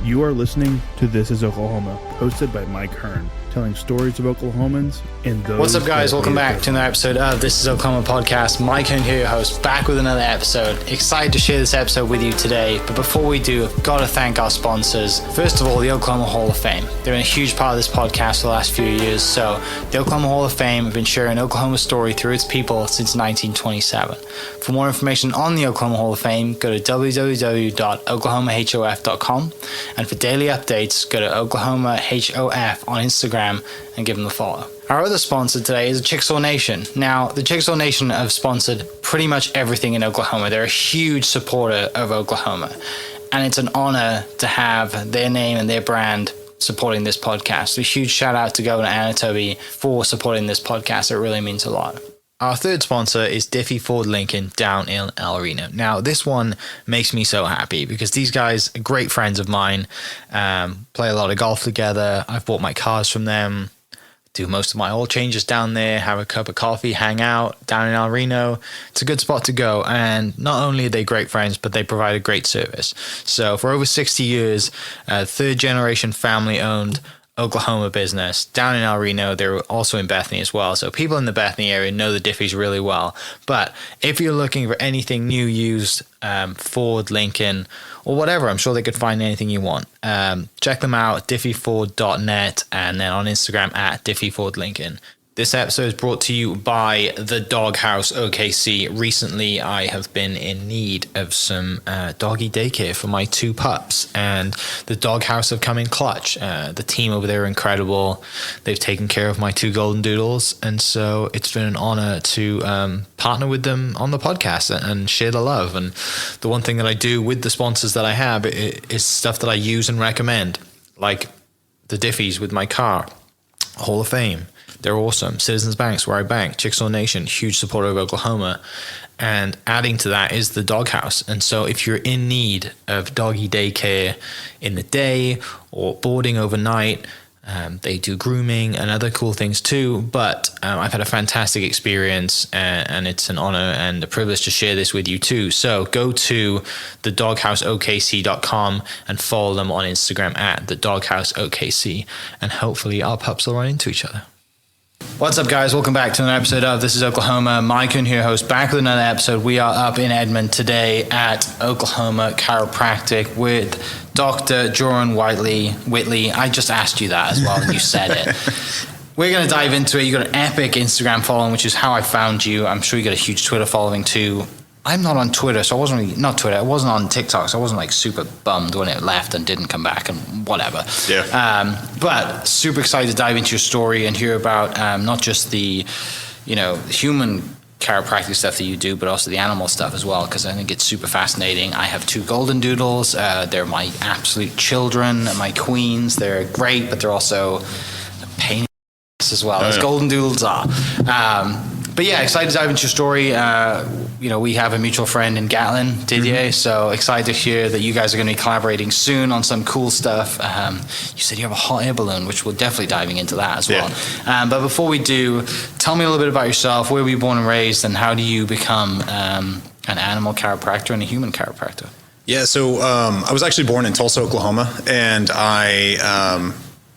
You are listening to This is Oklahoma, hosted by Mike Hearn, telling stories of Oklahomans and those. What's up, guys? Welcome back to another episode of This is Oklahoma podcast. Mike Hearn here, your host, back with another episode. Excited to share this episode with you today. But before we do, I've got to thank our sponsors. First of all, the Oklahoma Hall of Fame. They've been a huge part of this podcast for the last few years. So the Oklahoma Hall of Fame have been sharing Oklahoma's story through its people since 1927. For more information on the Oklahoma Hall of Fame, go to www.oklahomahof.com. And for daily updates, go to Oklahoma HOF on Instagram and give them a follow. Our other sponsor today is Chickasaw Nation. Now, the Chickasaw Nation have sponsored pretty much everything in Oklahoma. They're a huge supporter of Oklahoma. And it's an honor to have their name and their brand supporting this podcast. A huge shout out to Governor Anatoby for supporting this podcast. It really means a lot. Our third sponsor is Diffie Ford Lincoln down in El Reno. Now, this one makes me so happy because these guys are great friends of mine, play a lot of golf together. I've bought my cars from them, do most of my oil changes down there, have a cup of coffee, hang out down in El Reno. It's a good spot to go. And not only are they great friends, but they provide a great service. So for over 60 years, third generation family owned Oklahoma business down in El Reno. They're also in Bethany as well. So people in the Bethany area know the Diffies really well. But if you're looking for anything new, used, Ford, Lincoln, or whatever, I'm sure they could find anything you want. Check them out, diffieford.net, and then on Instagram at diffiefordlincoln. This episode is brought to you by the Doghouse OKC. Recently, I have been in need of some doggy daycare for my two pups, and the Doghouse have come in clutch. The team over there are incredible. They've taken care of my two golden doodles, and so it's been an honor to partner with them on the podcast and share the love. And the one thing that I do with the sponsors that I have is stuff that I use and recommend, like the Diffies with my car, Hall of Fame. They're awesome. Citizens Banks, where I bank. Chickasaw Nation, huge supporter of Oklahoma. And adding to that is the Doghouse. And so if you're in need of doggy daycare in the day or boarding overnight, they do grooming and other cool things too. But I've had a fantastic experience, and it's an honor and a privilege to share this with you too. So go to thedogHouseOKC.com and follow them on Instagram at thedogHouseOKC. And hopefully our pups will run into each other. What's up, guys? Welcome back to another episode of This is Oklahoma. Mike Hearn here, host, back with another episode. We are up in Edmond today at Oklahoma Chiropractic with Dr. Joren Whitley. I just asked you that as well, and you said it. We're going to dive into it. You got an epic Instagram following, which is how I found you. I'm sure you got a huge Twitter following too. I'm not on Twitter, so I wasn't really, not Twitter, I wasn't on TikTok, so I wasn't like super bummed when it left and didn't come back and whatever. Yeah. But super excited to dive into your story and hear about not just the, human chiropractic stuff that you do, but also the animal stuff as well, because I think it's super fascinating. I have two golden doodles. They're my absolute children, my queens. They're great, but they're also a pain in the ass as well, as golden doodles are. But yeah, excited to dive into your story. We have a mutual friend in Gatlin, Didier, so excited to hear that you guys are going to be collaborating soon on some cool stuff. You said you have a hot air balloon, which we're definitely diving into that as well. But before we do, tell me a little bit about yourself. Where were you born and raised, and how do you become an animal chiropractor and a human chiropractor? Yeah, so I was actually born in Tulsa, Oklahoma, and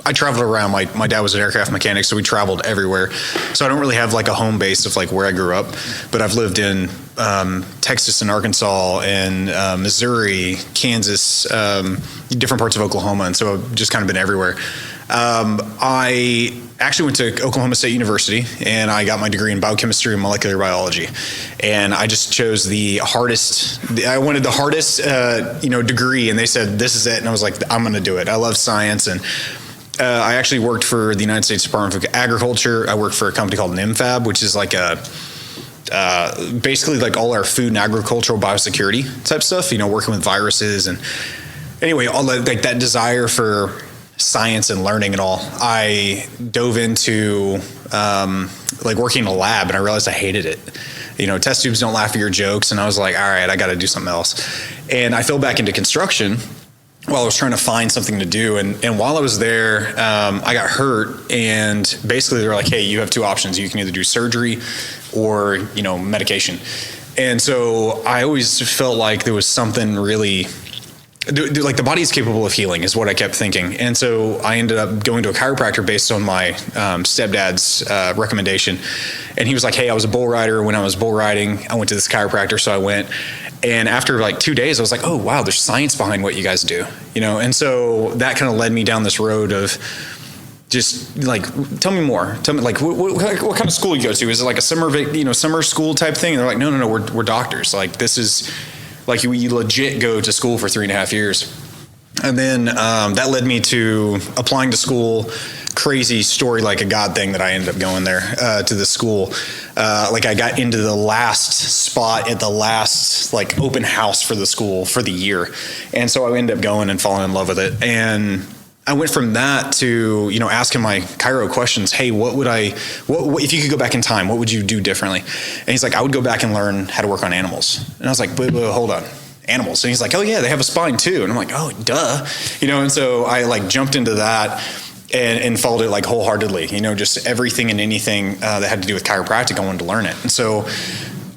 I traveled around. My dad was an aircraft mechanic, so we traveled everywhere. So I don't really have like a home base of like where I grew up, but I've lived in Texas and Arkansas and Missouri, Kansas, different parts of Oklahoma, and so I've just kind of been everywhere. I actually went to Oklahoma State University, and I got my degree in biochemistry and molecular biology. And I just chose I wanted the hardest, degree, and they said, this is it. And I was like, I'm going to do it. I love science. And I actually worked for the United States Department of Agriculture. I worked for a company called NIMFAB, which is like basically like all our food and agricultural biosecurity type stuff, working with viruses. And anyway, all like that desire for science and learning and all, I dove into like working in a lab, and I realized I hated it. Test tubes don't laugh at your jokes. And I was like, all right, I got to do something else. And I fell back into construction while I was trying to find something to do. And while I was there, I got hurt, and basically they were like, hey, you have two options. You can either do surgery or, medication. And so I always felt like there was something really like the body is capable of healing is what I kept thinking. And so I ended up going to a chiropractor based on my stepdad's recommendation. And he was like, hey, I was a bull rider. When I was bull riding, I went to this chiropractor. So I went. And after like 2 days, I was like, oh, wow, there's science behind what you guys do, And so that kind of led me down this road of just like, tell me more. Tell me, like, what kind of school you go to? Is it like a summer school type thing? And they're like, no, we're doctors. Like, this is like you legit go to school for 3.5 years. And then that led me to applying to school. Crazy story, like a God thing that I ended up going there to the school. Like I got into the last spot at the last like open house for the school for the year. And so I ended up going and falling in love with it. And I went from that to, asking my chiro questions. Hey, what if you could go back in time, what would you do differently? And he's like, I would go back and learn how to work on animals. And I was like, wait, hold on. Animals. And he's like, oh yeah, they have a spine too. And I'm like, oh, duh. And so I like jumped into that and followed it like wholeheartedly, just everything and anything that had to do with chiropractic. I wanted to learn it. And so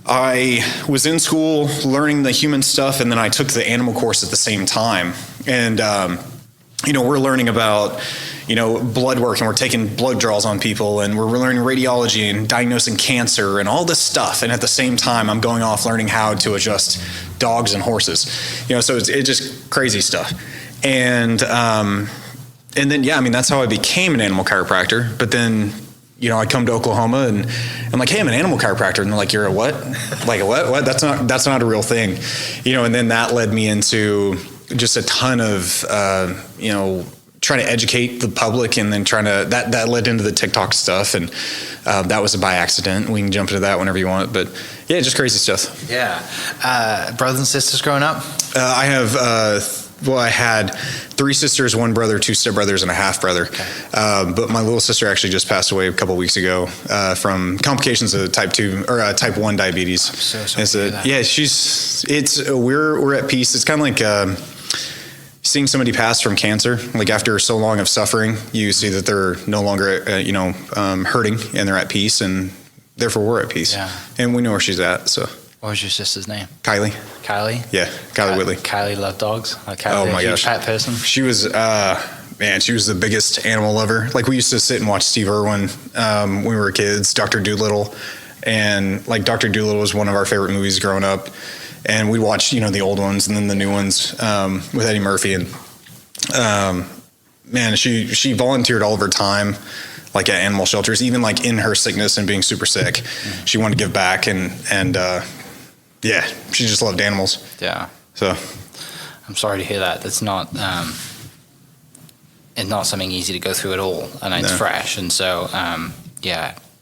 I was in school learning the human stuff. And then I took the animal course at the same time. And, we're learning about, blood work, and we're taking blood draws on people, and we're learning radiology and diagnosing cancer and all this stuff. And at the same time, I'm going off learning how to adjust dogs and horses, so it's just crazy stuff. And then, that's how I became an animal chiropractor. But then, I come to Oklahoma and I'm like, hey, I'm an animal chiropractor. And they're like, you're a what? Like a what? That's not a real thing. And then that led me into just a ton of, trying to educate the public, and then that led into the TikTok stuff. And that was by accident. We can jump into that whenever you want. But yeah, just crazy stuff. Yeah. Brothers and sisters growing up? I have, I had 3 sisters, 1 brother, 2 stepbrothers, and a half brother. Okay. But my little sister actually just passed away a couple of weeks ago from complications of type 1 diabetes. I'm so sorry to hear that. Yeah, we're at peace. It's kind of like seeing somebody pass from cancer. Like after so long of suffering, you see that they're no longer, hurting, and they're at peace, and therefore we're at peace. Yeah. And we know where she's at. So. What was your sister's name? Kylie. Kylie? Yeah, Kylie Whitley. Kylie loved dogs? Like Kylie, oh my gosh. Pet person? She was, she was the biggest animal lover. Like we used to sit and watch Steve Irwin when we were kids, Dr. Dolittle. And like Dr. Dolittle was one of our favorite movies growing up. And we'd watch, the old ones and then the new ones with Eddie Murphy. And she volunteered all of her time, like at animal shelters, even like in her sickness and being super sick. Mm-hmm. She wanted to give back, and yeah, she just loved animals. Yeah. So I'm sorry to hear that. That's not it's not something easy to go through at all, and it's fresh. And so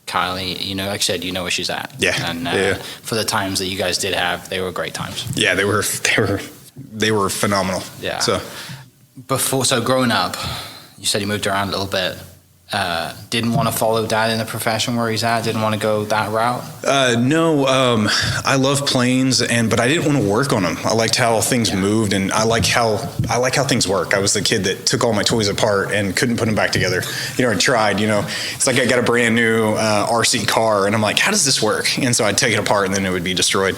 Kylie, like I said, you know where she's at. Yeah. And for the times that you guys did have, they were great times. Yeah, they were phenomenal. Yeah. So growing up, you said you moved around a little bit. Didn't want to follow dad in the profession where he's at? Didn't want to go that route? No, I love planes, but I didn't want to work on them. I liked how things moved, and I like how things work. I was the kid that took all my toys apart and couldn't put them back together. I tried. It's like I got a brand new RC car, and I'm like, how does this work? And so I'd take it apart, and then it would be destroyed.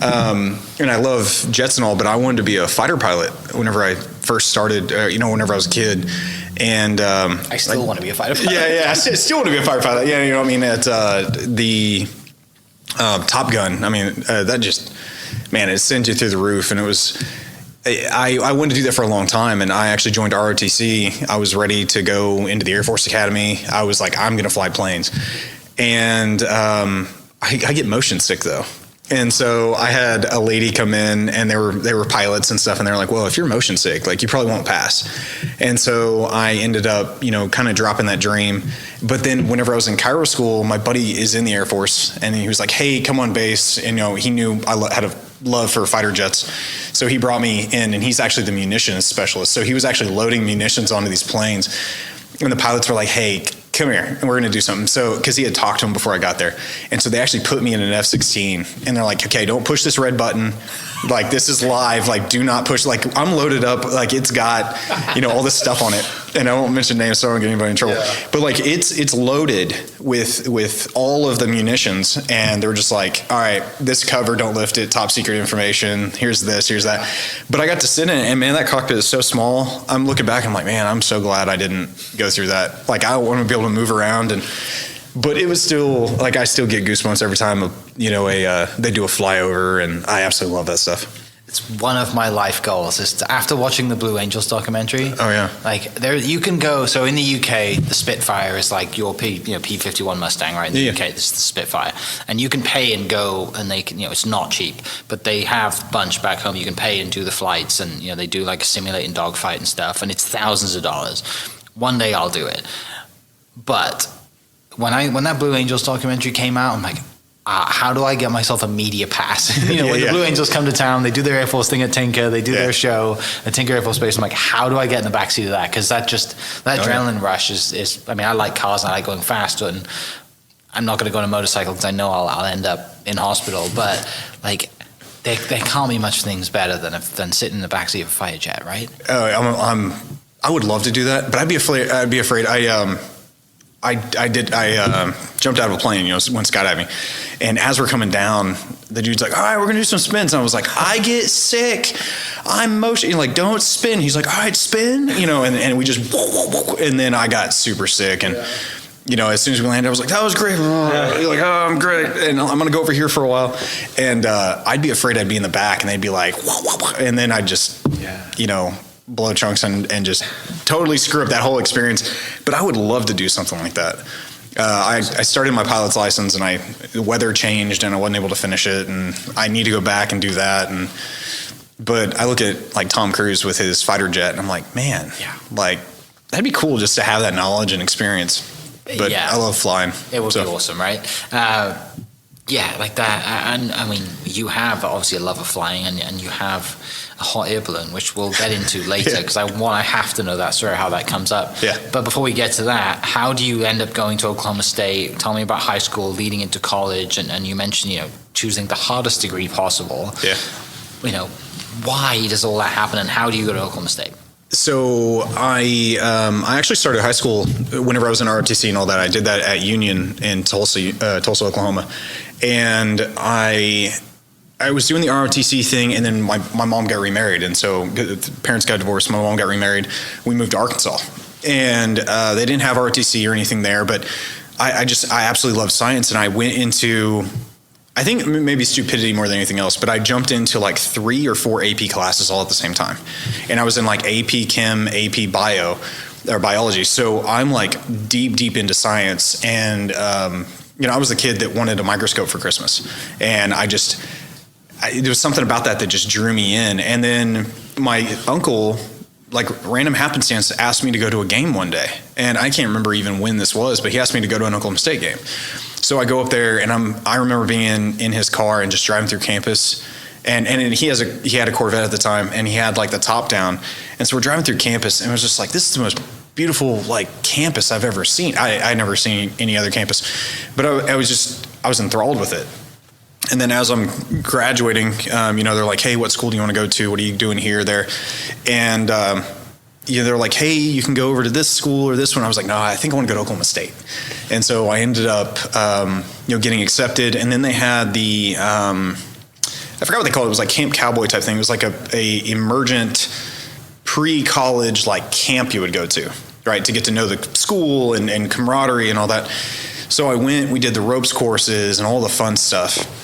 And I love jets and all, but I wanted to be a fighter pilot whenever I first started. Whenever I was a kid. And I still want to be a fighter pilot. Yeah, I still want to be a fighter pilot. Yeah, at the Top Gun, that just, man, it sends you through the roof. And it was, I wanted to do that for a long time, and I actually joined ROTC. I was ready to go into the Air Force Academy. I was like, I'm going to fly planes. And I get motion sick though. And so I had a lady come in, and they were pilots and stuff, and they're like, well, if you're motion sick, like you probably won't pass. And so I ended up, kind of dropping that dream. But then whenever I was in chiro school, my buddy is in the Air Force, and he was like, hey, come on base. And, he knew I had a love for fighter jets. So he brought me in, and he's actually the munitions specialist. So he was actually loading munitions onto these planes. And the pilots were like, hey, come here, and we're going to do something. So, because he had talked to him before I got there. And so they actually put me in an F-16, and they're like, okay, don't push this red button. Like, this is live. Like, do not push. Like, I'm loaded up. Like, it's got, all this stuff on it. and I won't mention names so I don't get anybody in trouble. Yeah. But like it's loaded with all of the munitions, and they're just like, all right, this cover, don't lift it, top secret information. Here's this, here's that. But I got to sit in it, and man, that cockpit is so small. I'm looking back, and I'm like, man, I'm so glad I didn't go through that. Like I want to be able to move around, but it was still like I still get goosebumps every time they do a flyover, and I absolutely love that stuff. It's one of my life goals is after watching the Blue Angels documentary. Oh yeah. Like there, you can go. So in the UK, the Spitfire is like your P51 Mustang, right? In the UK, this is the Spitfire, and you can pay and go, and they can, it's not cheap, but they have a bunch back home. You can pay and do the flights, and they do like a simulating dogfight and stuff, and it's thousands of dollars. One day I'll do it, but when that Blue Angels documentary came out, I'm like, how do I get myself a media pass? When the Blue Angels come to town, they do their Air Force thing at Tinker, they do their show at Tinker Air Force Base. I'm like, how do I get in the backseat of that? Because that adrenaline rush is. I mean, I like cars and I like going fast, and I'm not going to go on a motorcycle because I know I'll end up in hospital. But like, there can't be much things better than sitting in the backseat of a fighter jet, right? I would love to do that, but I'd be afraid. I jumped out of a plane, went skydiving, and as we're coming down, the dude's like, all right, we're gonna do some spins, and I was like, I get sick, I'm motion, like, don't spin. He's like, all right, spin, and we just, and then I got super sick, and as soon as we landed, I was like, that was great. Like, oh, I'm great, and I'm gonna go over here for a while, and I'd be afraid I'd be in the back, and they'd be like, and then I'd just, blow chunks and just totally screw up that whole experience. But I would love to do something like that. I started my pilot's license, and the weather changed, and I wasn't able to finish it, and I need to go back and do that. But I look at like Tom Cruise with his fighter jet, and I'm like, man, like that'd be cool just to have that knowledge and experience. But I love flying. It would be awesome, right? Like that. And I mean, you have obviously a love of flying, and you have a hot air balloon, which we'll get into later, because I have to know that story, how that comes up. Yeah. But before we get to that, how do you end up going to Oklahoma State? Tell me about high school, leading into college, and you mentioned, choosing the hardest degree possible. Yeah. Why does all that happen, and how do you go to Oklahoma State? So I actually started high school whenever I was in ROTC and all that. I did that at Union in Tulsa, Oklahoma, and I was doing the ROTC thing, and then my mom got remarried, and so parents got divorced. My mom got remarried. We moved to Arkansas, and they didn't have ROTC or anything there, but I absolutely loved science, and I went into, I think maybe stupidity more than anything else, but I jumped into like 3 or 4 AP classes all at the same time. And I was in like AP Chem, AP Bio, or Biology. So I'm like deep into science. And, I was the kid that wanted a microscope for Christmas. And there was something about that just drew me in. And then my uncle, like random happenstance, asked me to go to a game one day. And I can't remember even when this was, but he asked me to go to an Oklahoma State game. So I go up there, and I remember being in his car and just driving through campus, and he had a Corvette at the time, and he had like the top down, and so we're driving through campus, and it was just like, this is the most beautiful like campus I've ever seen. I'd never seen any other campus, but I was enthralled with it. And then as I'm graduating, they're like, hey, what school do you want to go to? What are you doing here, there? And they're like, hey, you can go over to this school or this one. I was like, no, I think I want to go to Oklahoma State. And so I ended up, getting accepted. And then they had the, I forgot what they called it. It was like Camp Cowboy type thing. It was like a emergent pre-college like camp you would go to, right, to get to know the school and camaraderie and all that. So I went, we did the ropes courses and all the fun stuff.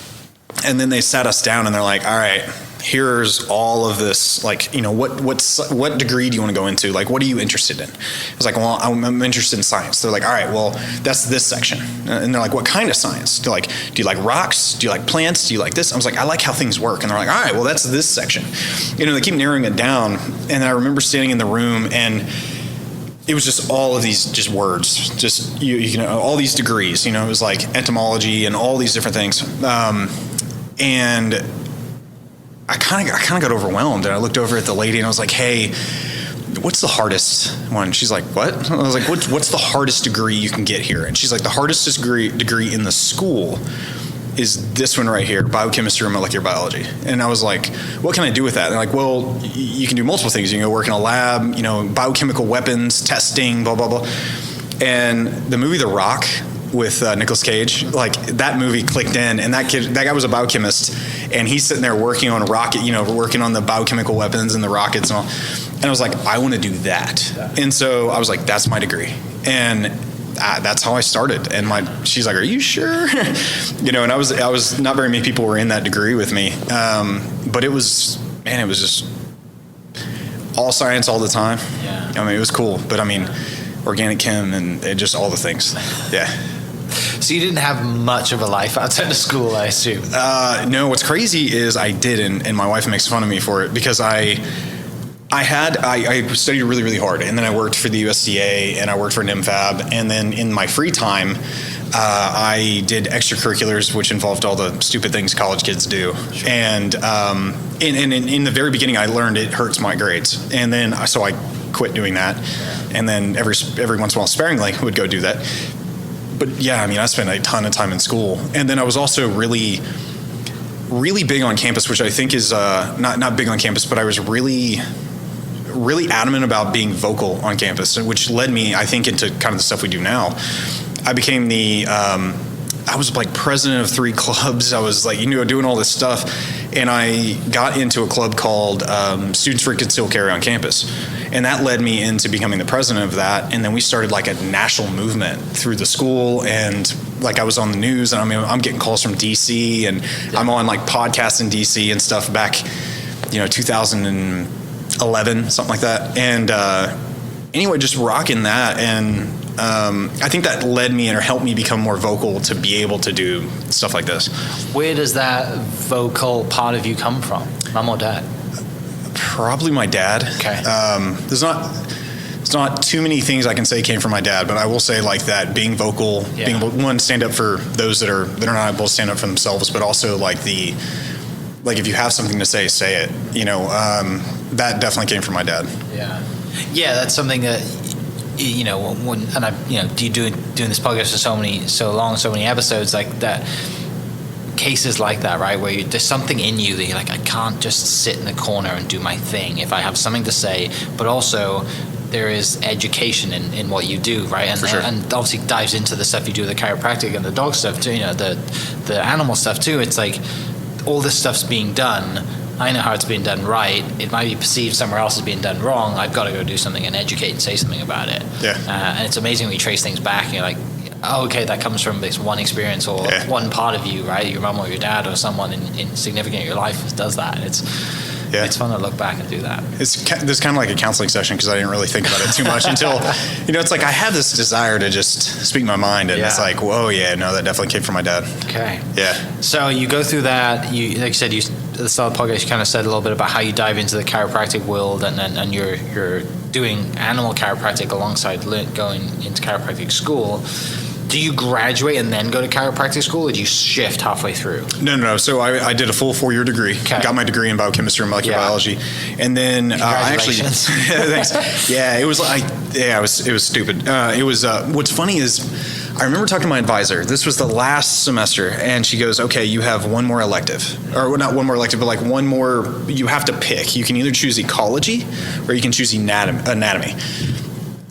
And then they sat us down, and they're like, all right, here's all of this, like, what degree do you want to go into? Like, what are you interested in? I was like, well, I'm interested in science. They're like, all right, well, that's this section. And they're like, what kind of science? Do you like rocks? Do you like plants? Do you like this? I was like, I like how things work. And they're like, all right, well, that's this section. They keep narrowing it down. And I remember standing in the room, and it was just all of these just words, just, all these degrees, it was like entomology and all these different things. And I kind of got overwhelmed, and I looked over at the lady, and I was like, hey, what's the hardest one? She's like, what? I was like, what's the hardest degree you can get here? And she's like, the hardest degree in the school is this one right here, biochemistry or molecular biology. And I was like, what can I do with that? And they're like, well, you can do multiple things. You can go work in a lab, biochemical weapons, testing, blah, blah, blah. And the movie The Rock with Nicolas Cage, like that movie clicked in, and that guy was a biochemist, and he's sitting there working on working on the biochemical weapons and the rockets and all. And I was like, I want to do that. And so I was like, that's my degree. And that's how I started. And she's like, are you sure? And I was not very many people were in that degree with me. But it was just all science all the time. Yeah. I mean, it was cool, but I mean, organic chem and just all the things. Yeah. So you didn't have much of a life outside of school, I assume. No, what's crazy is I did, and my wife makes fun of me for it, because I studied really, really hard, and then I worked for the USDA, and I worked for NIMFAB, and then in my free time, I did extracurriculars, which involved all the stupid things college kids do. Sure. And in the very beginning, I learned it hurts my grades, and then so I quit doing that, and then every once in a while, sparingly, would go do that. But yeah, I mean, I spent a ton of time in school, and then I was also really, really big on campus, which I think is not big on campus, but I was really adamant about being vocal on campus, which led me, I think, into kind of the stuff we do now. I became I was like president of 3 clubs. I was like, doing all this stuff. And I got into a club called Students for Concealed Carry on Campus. And that led me into becoming the president of that. And then we started like a national movement through the school. And like I was on the news, and I'm getting calls from DC, and I'm on like podcasts in DC and stuff back, 2011, something like that. And anyway, just rocking that. And I think that led me or helped me become more vocal to be able to do stuff like this. Where does that vocal part of you come from? Mom or dad? Probably my dad. Okay. There's not too many things I can say came from my dad, but I will say like that, being vocal, being able to, one, stand up for those that are not able to stand up for themselves, but also like if you have something to say it. That definitely came from my dad. Yeah, that's something that doing this podcast for so long, so many episodes, like that, cases like that, right, where there's something in you that you're like, I can't just sit in the corner and do my thing if I have something to say, but also there is education in what you do, right? And, sure. and obviously dives into the stuff you do with the chiropractic and the dog stuff too, the animal stuff too. It's like all this stuff's being done. I know how it's being done right. It might be perceived somewhere else as being done wrong. I've got to go do something and educate and say something about it. Yeah. And it's amazing when you trace things back and you're like, oh, okay, that comes from this one experience or one part of you, right? Your mom or your dad or someone significant in your life does that. It's fun to look back and do that. This is kind of like a counseling session, because I didn't really think about it too much until, it's like I had this desire to just speak my mind, and it's like, whoa, yeah, no, that definitely came from my dad. Okay. Yeah. So you go through that. Like you said, at the start of the podcast, you kind of said a little bit about how you dive into the chiropractic world, and you're doing animal chiropractic alongside going into chiropractic school. Do you graduate and then go to chiropractic school, or do you shift halfway through? No. So I did a full 4-year degree. Okay. Got my degree in biochemistry and molecular biology, and then I actually. Thanks. Yeah, it was it was stupid. It was. What's funny is, I remember talking to my advisor. This was the last semester, and she goes, "Okay, you have one more elective, or not one more elective, but like one more. You have to pick. You can either choose ecology, or you can choose anatomy."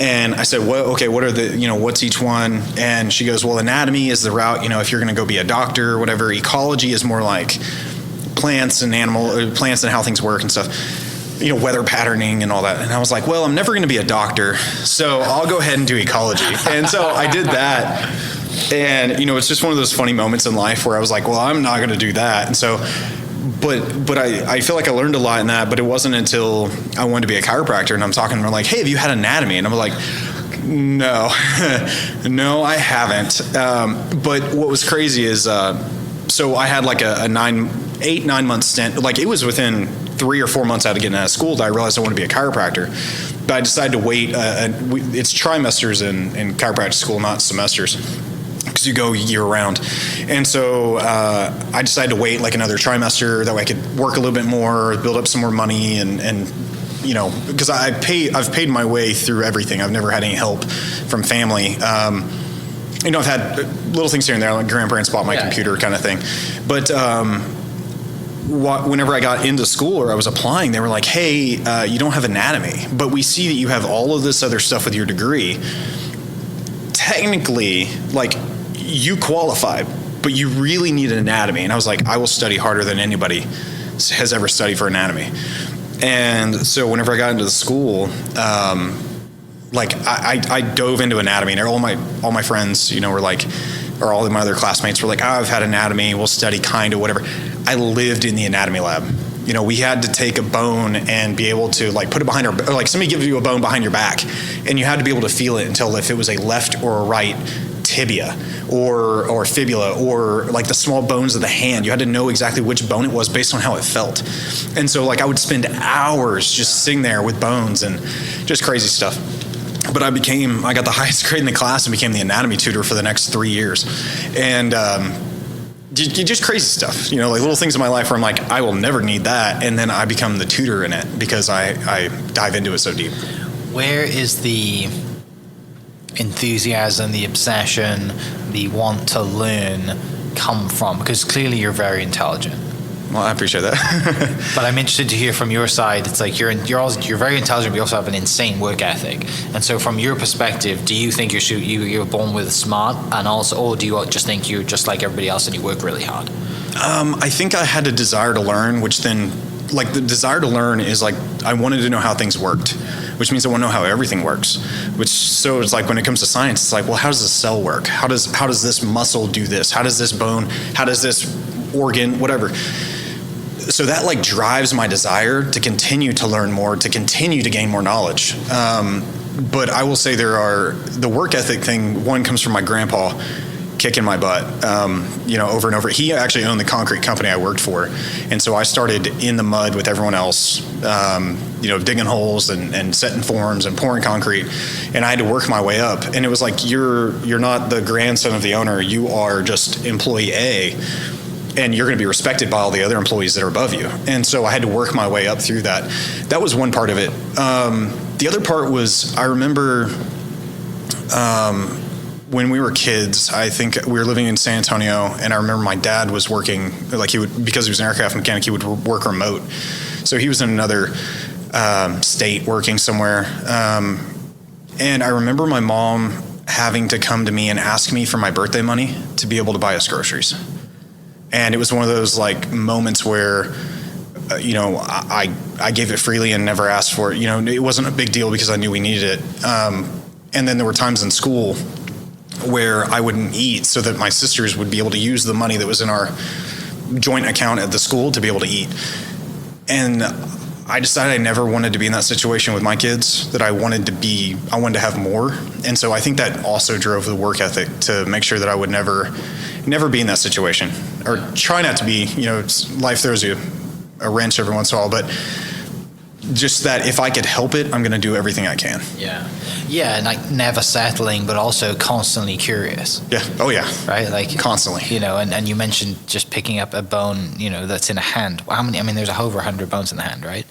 And I said, well, okay, what are what's each one? And she goes, well, anatomy is the route, if you're going to go be a doctor or whatever. Ecology is more like plants and how things work and stuff, weather patterning and all that. And I was like, well, I'm never going to be a doctor, so I'll go ahead and do ecology. And so I did that. And, it's just one of those funny moments in life where I was like, well, I'm not going to do that. And so, but I feel like I learned a lot in that, but it wasn't until I wanted to be a chiropractor, and I'm talking to them like, hey, have you had anatomy? And I'm like, no, no, I haven't. But what was crazy is, so I had like a 8-9 month stint. Like it was within 3 or 4 months out of getting out of school that I realized I wanted to be a chiropractor. But I decided to wait. It's trimesters in chiropractic school, not semesters, because you go year round. And so I decided to wait like another trimester, that way I could work a little bit more, build up some more money, and because I've paid my way through everything. I've never had any help from family. I've had little things here and there, like grandparents bought my computer kind of thing. But whenever I got into school or I was applying, they were like, hey, you don't have anatomy, but we see that you have all of this other stuff with your degree. Technically, like, you qualify, but you really need an anatomy. And I was like, I will study harder than anybody has ever studied for anatomy. And so whenever I got into the school, like I dove into anatomy, and all my friends, were like, or all of my other classmates were like, I've had anatomy, we'll study kind of whatever. I lived in the anatomy lab. We had to take a bone and be able to like put it behind or like somebody gives you a bone behind your back, and you had to be able to feel it until if it was a left or a right tibia or fibula or like the small bones of the hand. You had to know exactly which bone it was based on how it felt. And so like I would spend hours just sitting there with bones and just crazy stuff. But I got the highest grade in the class and became the anatomy tutor for the next 3 years. And just crazy stuff, like little things in my life where I'm like, I will never need that. And then I become the tutor in it because I dive into it so deep. Where is the enthusiasm, the obsession, the want to learn come from? Because clearly you're very intelligent. Well, I appreciate that. But I'm interested to hear from your side. It's like you're very intelligent, but you also have an insane work ethic. And so, from your perspective, do you think you're born with smart, and also, or do you just think you're just like everybody else and you work really hard? I think I had a desire to learn, which then, like, the desire to learn is like I wanted to know how things worked, which means I want to know how everything works. So it's like when it comes to science, it's like, well, how does this cell work? How does this muscle do this? How does this bone? How does this organ? Whatever. So that like drives my desire to continue to learn more, to continue to gain more knowledge. But I will say the work ethic thing, one comes from my grandpa kicking my butt, over and over. He actually owned the concrete company I worked for. And so I started in the mud with everyone else, digging holes and setting forms and pouring concrete. And I had to work my way up. And it was like, you're not the grandson of the owner. You are just employee A. And you're going to be respected by all the other employees that are above you. And so I had to work my way up through that. That was one part of it. The other part was, I remember when we were kids, I think we were living in San Antonio, and I remember my dad was working, like because he was an aircraft mechanic, he would work remote. So he was in another state working somewhere. And I remember my mom having to come to me and ask me for my birthday money to be able to buy us groceries. And it was one of those like moments where, I gave it freely and never asked for it. It wasn't a big deal because I knew we needed it. And then there were times in school where I wouldn't eat so that my sisters would be able to use the money that was in our joint account at the school to be able to eat. And I decided I never wanted to be in that situation with my kids, that I wanted to have more. And so I think that also drove the work ethic to make sure that I would never be in that situation, or try not to be. Life throws you a wrench every once in a while, but just that if I could help it, I'm going to do everything I can. Yeah, and like never settling, but also constantly curious. Yeah. Oh yeah. Right. Like constantly. And you mentioned just picking up a bone, that's in a hand. How many? I mean, there's over 100 bones in the hand, right?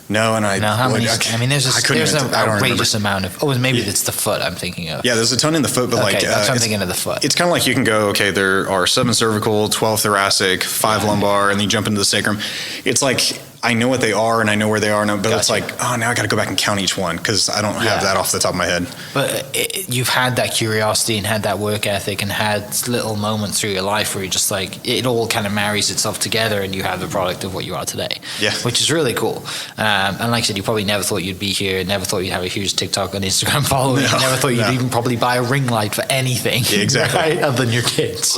No, and how many? There's an outrageous amount of. Oh, maybe it's the foot I'm thinking of. Yeah, there's a ton in the foot, but that's what I'm thinking of, the foot. It's kind of like you can go, okay, there are 7 cervical, 12 thoracic, 5 lumbar, and then you jump into the sacrum. It's like I know what they are and I know where they are, but It's like, now I got to go back and count each one because I don't have that off the top of my head. But you've had that curiosity and had that work ethic and had little moments through your life where you just like, it all kind of marries itself together and you have the product of what you are today. Yeah. Which is really cool. And like I said, you probably never thought you'd be here, never thought you'd have a huge TikTok and Instagram following, never thought you'd even probably buy a ring light for anything. Yeah, exactly. Right? Other than your kids.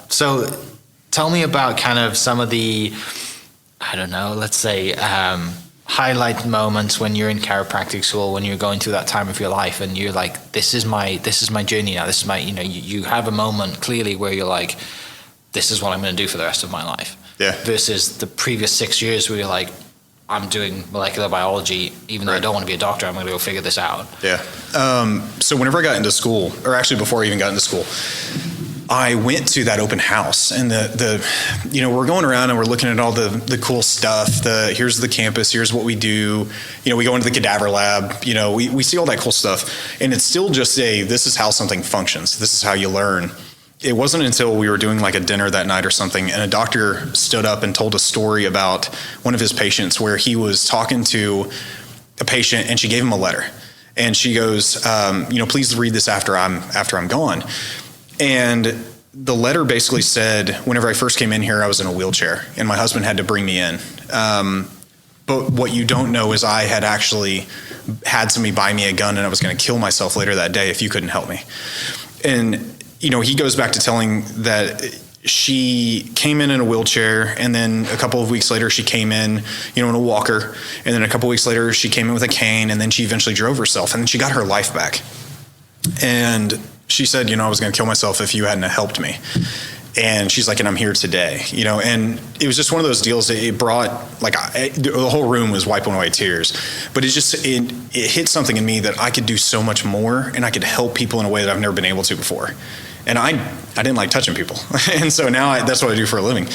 So tell me about kind of some of the, I don't know, let's say highlight moments when you're in chiropractic school, when you're going through that time of your life and you're like, this is my journey now. This is my, you have a moment clearly where you're like, this is what I'm going to do for the rest of my life. Yeah. Versus the previous 6 years where you're like, I'm doing molecular biology, even though I don't want to be a doctor, I'm going to go figure this out. Yeah. So whenever I got into school, or actually before I even got into school, I went to that open house, and we're going around and we're looking at all the cool stuff. Here's the campus. Here's what we do. We go into the cadaver lab. We see all that cool stuff, and it's still just this is how something functions. This is how you learn. It wasn't until we were doing like a dinner that night or something, and a doctor stood up and told a story about one of his patients where he was talking to a patient, and she gave him a letter, and she goes, please read this after I'm gone. And the letter basically said, whenever I first came in here, I was in a wheelchair, and my husband had to bring me in. But what you don't know is I had actually had somebody buy me a gun, and I was going to kill myself later that day if you couldn't help me. And he goes back to telling that she came in a wheelchair, and then a couple of weeks later she came in, in a walker, and then a couple of weeks later she came in with a cane, and then she eventually drove herself, and then she got her life back. And she said, I was going to kill myself if you hadn't helped me. And she's like, and I'm here today, and it was just one of those deals that it brought, the whole room was wiping away tears, but it hit something in me that I could do so much more, and I could help people in a way that I've never been able to before. And I didn't like touching people. And so now that's what I do for a living.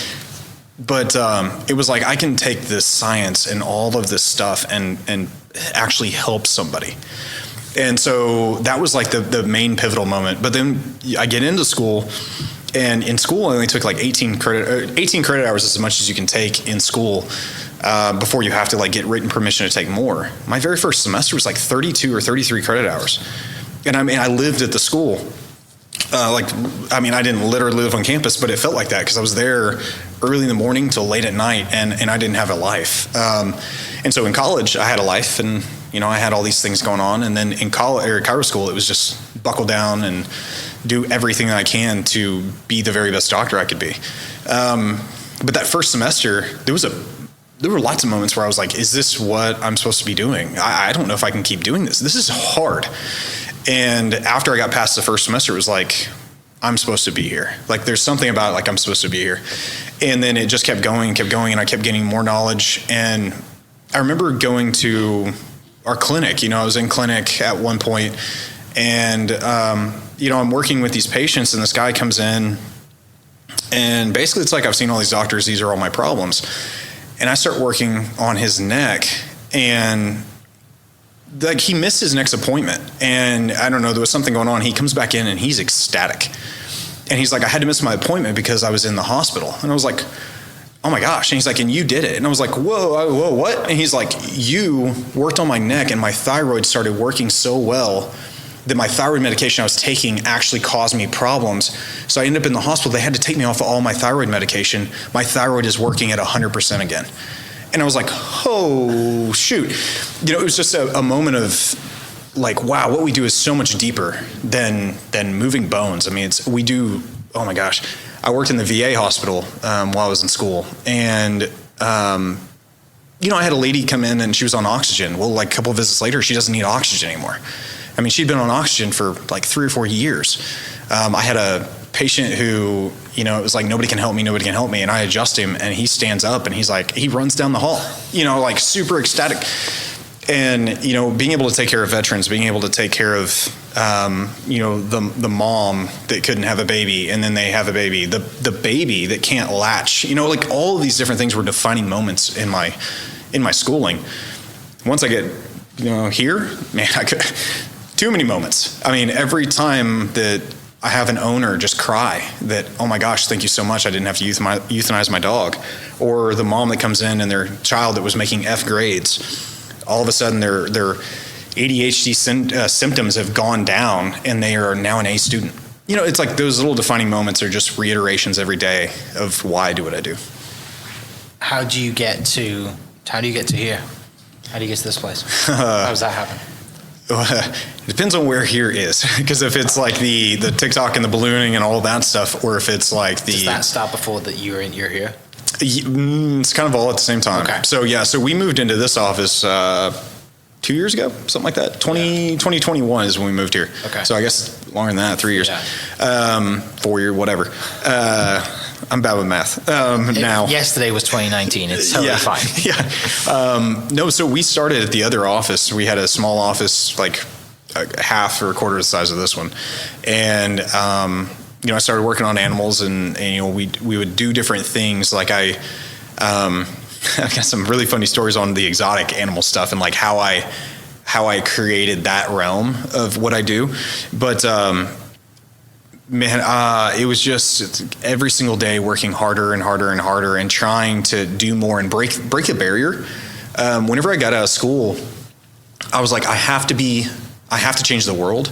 But it was like, I can take this science and all of this stuff and actually help somebody. And so that was like the main pivotal moment. But then I get into school, and in school I only took like 18 credit hours, is as much as you can take in school before you have to get written permission to take more. My very first semester was like 32 or 33 credit hours. And I lived at the school. I didn't literally live on campus, but it felt like that because I was there early in the morning till late at night, and I didn't have a life. And so in college I had a life, and I had all these things going on. And then in college or Chiro school, it was just buckle down and do everything that I can to be the very best doctor I could be. But that first semester, there were lots of moments where I was like, is this what I'm supposed to be doing? I don't know if I can keep doing this. This is hard. And after I got past the first semester, it was like, I'm supposed to be here. There's something about I'm supposed to be here. And then it just kept going, and I kept getting more knowledge. And I remember going to our clinic. I was in clinic at one point, and I'm working with these patients, and this guy comes in, and basically it's like, I've seen all these doctors, these are all my problems. And I start working on his neck, and he missed his next appointment, and I don't know, there was something going on. He comes back in and he's ecstatic, and he's like, I had to miss my appointment because I was in the hospital. And I was like, oh my gosh. And he's like, and you did it. And I was like, whoa, what? And he's like, you worked on my neck, and my thyroid started working so well that my thyroid medication I was taking actually caused me problems. So I ended up in the hospital. They had to take me off of all my thyroid medication. My thyroid is working at 100% again. And I was like, oh, shoot. It was just a moment of wow, what we do is so much deeper than moving bones. Oh my gosh. I worked in the VA hospital while I was in school. And, I had a lady come in, and she was on oxygen. Well, a couple of visits later, she doesn't need oxygen anymore. She'd been on oxygen for 3 or 4 years. I had a patient who, it was like, nobody can help me. And I adjust him, and he stands up, and he runs down the hall, super ecstatic. And, being able to take care of veterans, being able to take care of, the mom that couldn't have a baby, and then they have a baby, the baby that can't latch, all of these different things were defining moments in my schooling. Once I get, here, man, too many moments. Every time that I have an owner just cry that, oh my gosh, thank you so much, I didn't have to euthanize my dog. Or the mom that comes in and their child that was making F grades, all of a sudden their ADHD symptoms have gone down, and they are now an A student. It's like those little defining moments are just reiterations every day of why I do what I do. How do you get to here? How do you get to this place? How does that happen? It depends on where here is, because if it's the TikTok and the ballooning and all that stuff, or if it's Does that start before that you're here? It's kind of all at the same time. Okay. So we moved into this office 2 years ago, something like that. 2021 is when we moved here. Okay. So I guess longer than that, 3 years. Yeah. 4 year, whatever. I'm bad with math now. Yesterday was 2019. It's totally fine. Yeah. No, so we started at the other office. We had a small office, half or a quarter the size of this one. And I started working on animals, and we would do different things. Like I've got some really funny stories on the exotic animal stuff and like how I created that realm of what I do. But it was just every single day working harder and harder and harder and trying to do more and break the barrier. Whenever I got out of school, I was like, I have to change the world,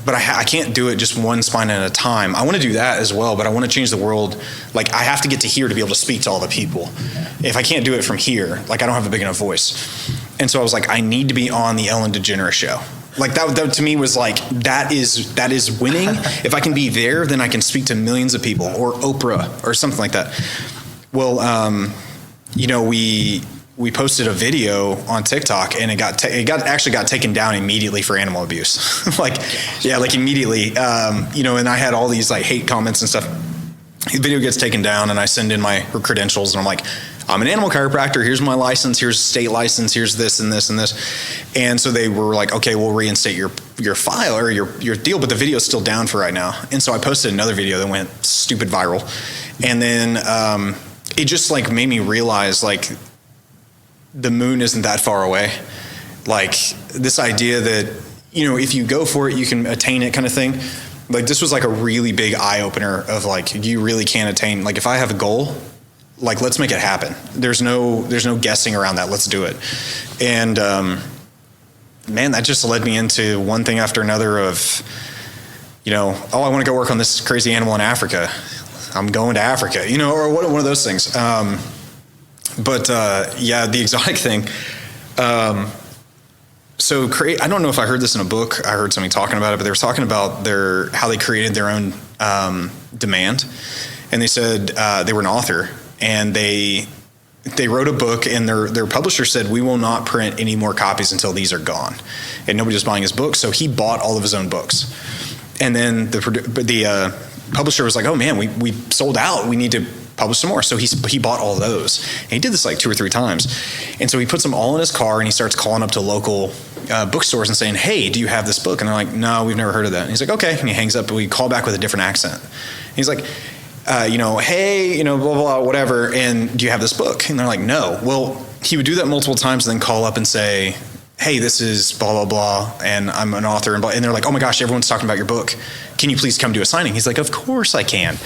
but I can't do it just one spine at a time. I want to do that as well, but I want to change the world. Like I have to get to here to be able to speak to all the people. If I can't do it from here, like I don't have a big enough voice. And so I was like, I need to be on the Ellen DeGeneres show. Like that to me was like, that is winning. If I can be there, then I can speak to millions of people, or Oprah or something like that. Well, we posted a video on TikTok, and it actually got taken down immediately for animal abuse. like immediately, and I had all these like hate comments and stuff. The video gets taken down, and I send in my credentials, and I'm like, I'm an animal chiropractor. Here's my license. Here's state license. Here's this and this and this. And so they were like, okay, we'll reinstate your file or your deal, but the video is still down for right now. And so I posted another video that went stupid viral. And then it just like made me realize like the moon isn't that far away. Like this idea that, if you go for it, you can attain it kind of thing. Like this was like a really big eye opener of like, you really can attain. Like if I have a goal, like, let's make it happen. There's no guessing around that. Let's do it. And, man, that just led me into one thing after another of, I want to go work on this crazy animal in Africa. I'm going to Africa, or one of those things. But the exotic thing. I don't know if I heard this in a book. I heard somebody talking about it, but they were talking about how they created their own demand. And they said they were an author. And they wrote a book, and their publisher said, we will not print any more copies until these are gone. And nobody was buying his books, so he bought all of his own books. And then the publisher was like, oh man, we sold out. We need to publish some more. So he bought all those. And he did this like 2 or 3 times. And so he puts them all in his car, and he starts calling up to local bookstores and saying, hey, do you have this book? And they're like, no, we've never heard of that. And he's like, okay. And he hangs up, and we call back with a different accent. And he's like, hey, blah, blah, blah, whatever, and do you have this book? And they're like, no. Well, he would do that multiple times and then call up and say, hey, this is blah, blah, blah, and I'm an author, and they're like, oh my gosh, everyone's talking about your book. Can you please come do a signing? He's like, of course I can.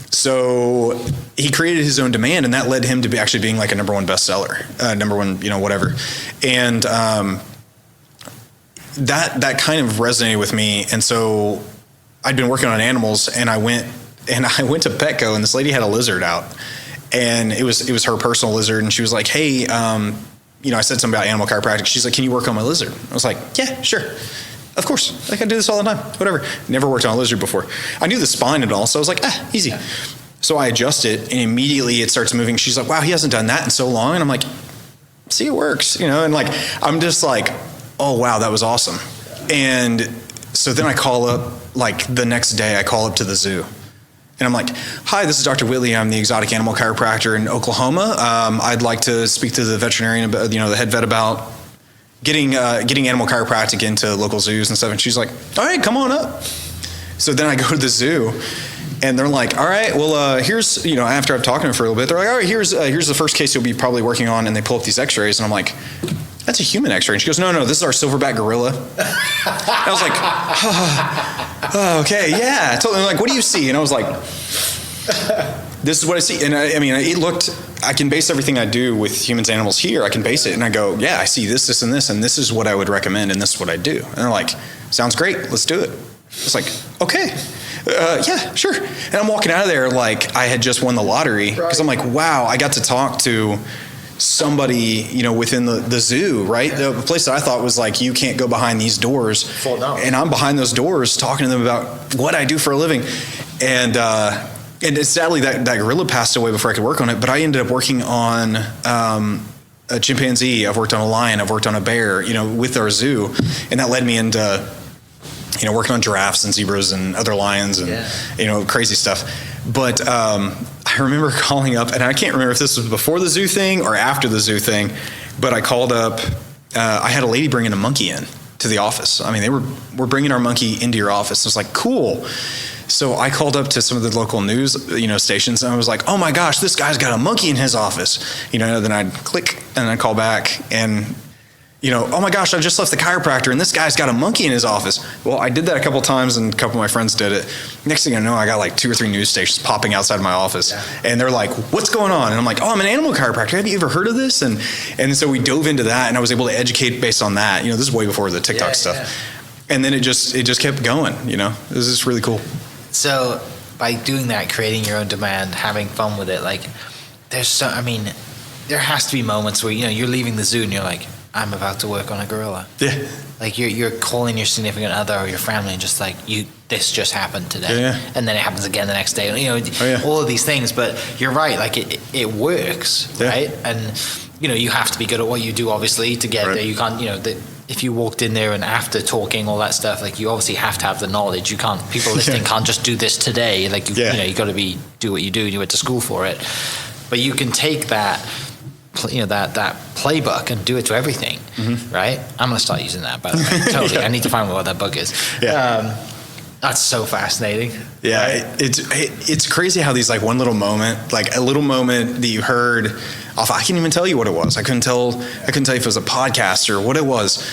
So he created his own demand, and that led him to actually being like a #1 bestseller, number one, whatever. And that kind of resonated with me. And so I'd been working on animals, and I went to Petco, and this lady had a lizard out, and it was her personal lizard. And she was like, hey, I said something about animal chiropractic. She's like, can you work on my lizard? I was like, yeah, sure. Of course. I can do this all the time. Whatever. Never worked on a lizard before. I knew the spine and all, so I was like, easy. Yeah. So I adjust it, and immediately it starts moving. She's like, wow, he hasn't done that in so long. And I'm like, see, it works, and like, I'm just like, oh, wow, that was awesome. And so then I call up, like the next day, I call up to the zoo. And I'm like, hi, this is Dr. Whitley. I'm the exotic animal chiropractor in Oklahoma. I'd like to speak to the veterinarian, the head vet about getting animal chiropractic into local zoos and stuff. And she's like, all right, come on up. So then I go to the zoo, and they're like, all right, well, here's, after I've talked to them for a little bit, they're like, all right, here's the first case you'll be probably working on. And they pull up these x-rays, and I'm like, that's a human x-ray. And she goes, no, this is our silverback gorilla. And I was like, oh, okay, yeah. I told them, like, what do you see? And I was like, this is what I see. And I can base everything I do with humans and animals here. I can base it. And I go, yeah, I see this, and this, and this is what I would recommend, and this is what I do. And they're like, sounds great. Let's do it. It's like, okay. Yeah, sure. And I'm walking out of there like I had just won the lottery, because I'm like, wow, I got to talk to somebody, within the zoo, right? The place that I thought was like, you can't go behind these doors. And I'm behind those doors talking to them about what I do for a living. And sadly that gorilla passed away before I could work on it, but I ended up working on a chimpanzee. I've worked on a lion. I've worked on a bear, with our zoo. And that led me into, working on giraffes and zebras and other lions and, crazy stuff. But I remember calling up, and I can't remember if this was before the zoo thing or after the zoo thing, but I called up, I had a lady bringing a monkey in to the office. I mean, we're bringing our monkey into your office. I was like, cool. So I called up to some of the local news, stations, and I was like, "Oh my gosh, this guy's got a monkey in his office." Then I'd click and I'd call back and, "Oh my gosh, I just left the chiropractor and this guy's got a monkey in his office." Well, I did that a couple times and a couple of my friends did it. Next thing I know, I got like 2 or 3 news stations popping outside my office, and they're like, "What's going on?" And I'm like, "Oh, I'm an animal chiropractor. Have you ever heard of this?" And so we dove into that, and I was able to educate based on that. This is way before the TikTok stuff. Yeah. And then it just kept going. It was just really cool. So by doing that, creating your own demand, having fun with it, like there has to be moments where you're leaving the zoo and you're like, I'm about to work on a gorilla. Yeah. Like you're calling your significant other or your family and just like, this just happened today. Yeah. And then it happens again the next day. All of these things. But you're right, like it works, right? And you have to be good at what you do, obviously, to get there. You can't, if you walked in there and after talking all that stuff, like you obviously have to have the knowledge. You can't, people listening can't just do this today. Like you got to do what you do, and you went to school for it. But you can take that, that playbook and do it to everything, right? I'm gonna start using that, by the way. Totally. I need to find out what that book is. That's so fascinating. Yeah, right? It's crazy how these like one little moment, like a little moment that you heard off. I can't even tell you what it was. I couldn't tell you if it was a podcast or what it was.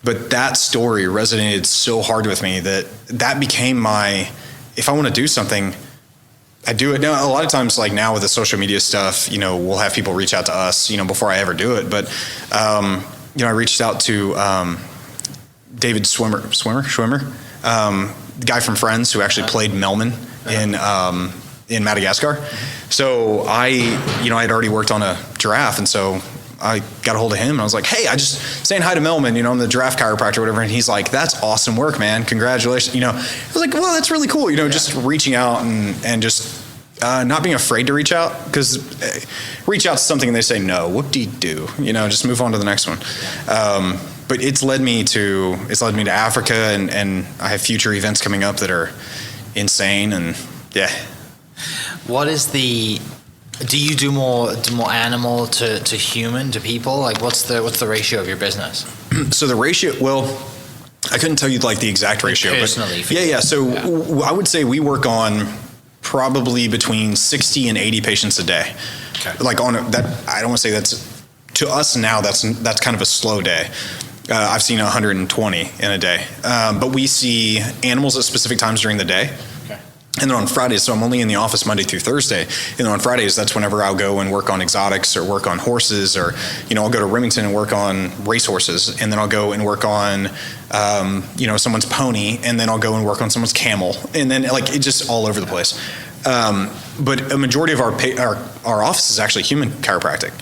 But that story resonated so hard with me that became my. If I want to do something, I do it. Now, a lot of times, like now with the social media stuff, we'll have people reach out to us, before I ever do it. But I reached out to David Schwimmer. The guy from Friends who actually played Melman in Madagascar. So I had already worked on a giraffe, and so I got a hold of him and I was like, "Hey, I just saying hi to Melman, I'm the giraffe chiropractor or whatever." And he's like, "That's awesome work, man. Congratulations." I was like, "Well, that's really cool." Just reaching out and just not being afraid to reach out, because reach out to something and they say no, whoop-de-doo, just move on to the next one. But it's led me to Africa, and I have future events coming up that are insane, and yeah. What is do you do more animal to human to people? Like what's the ratio of your business? So the ratio, well, I couldn't tell you like the exact ratio, personally, but So I would say we work on probably between 60 and 80 patients a day. Okay. Like I don't want to say that's to us now. That's kind of a slow day. I've seen 120 in a day, but we see animals at specific times during the day. And then on Fridays, so I'm only in the office Monday through Thursday. And then on Fridays, that's whenever I'll go and work on exotics or work on horses, or, I'll go to Remington and work on racehorses. And then I'll go and work on, someone's pony. And then I'll go and work on someone's camel. And then it's just all over the place. But a majority of our office is actually human chiropractic.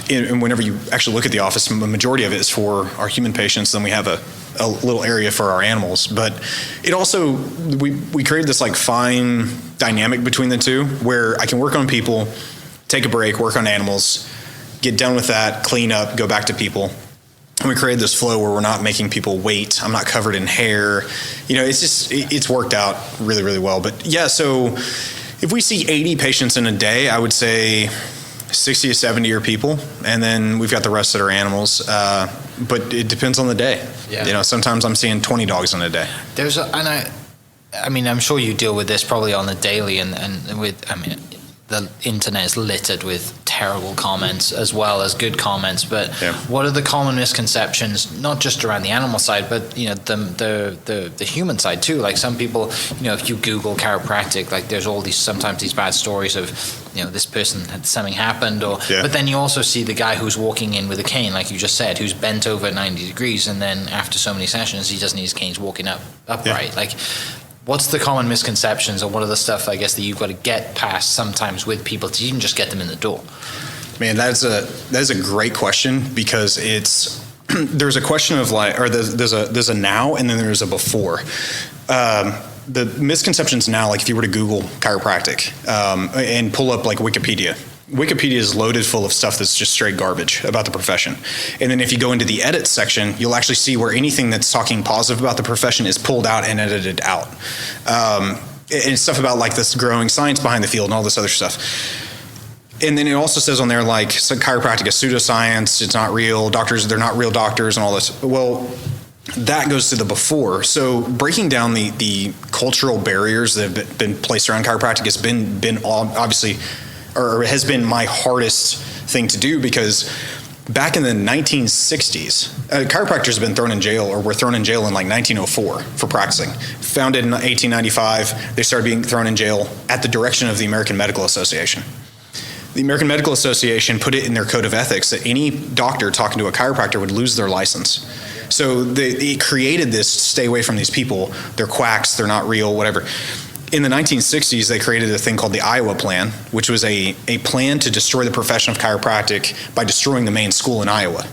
And whenever you actually look at the office, the majority of it is for our human patients. Then we have a little area for our animals. But it also, we created this like fine dynamic between the two, where I can work on people, take a break, work on animals, get done with that, clean up, go back to people. And we created this flow where we're not making people wait. I'm not covered in hair. It's worked out really, really well. But yeah, so if we see 80 patients in a day, I would say 60 to 70 are people. And then we've got the rest that are animals. But it depends on the day. Yeah. Sometimes I'm seeing 20 dogs in a day. I'm sure you deal with this probably on the daily, and the internet is littered with terrible comments as well as good comments. But what are the common misconceptions, not just around the animal side, but the human side too? Like some people, if you Google chiropractic, like there's all sometimes these bad stories of this person had something happened, but then you also see the guy who's walking in with a cane, like you just said, who's bent over 90 degrees, and then after so many sessions he doesn't need his canes walking upright. Like, what's the common misconceptions, or what are the stuff, I guess, that you've got to get past sometimes with people to even just get them in the door? Man, that is a great question, because there's a question of there's a now and then there's a before. The misconceptions now, like if you were to Google chiropractic and pull up like Wikipedia is loaded full of stuff that's just straight garbage about the profession. And then if you go into the edit section, you'll actually see where anything that's talking positive about the profession is pulled out and edited out. And stuff about like this growing science behind the field and all this other stuff. And then it also says on there, like, chiropractic is pseudoscience, it's not real, doctors, they're not real doctors and all this. Well, that goes to the before. So breaking down the cultural barriers that have been placed around chiropractic has been obviously, or has been my hardest thing to do, because back in the 1960s, chiropractors have been thrown in jail, or were thrown in jail in like 1904 for practicing. Founded in 1895, they started being thrown in jail at the direction of the American Medical Association. The American Medical Association put it in their code of ethics that any doctor talking to a chiropractor would lose their license. So they created this, stay away from these people, they're quacks, they're not real, whatever. In the 1960s, they created a thing called the Iowa Plan, which was a plan to destroy the profession of chiropractic by destroying the main school in Iowa.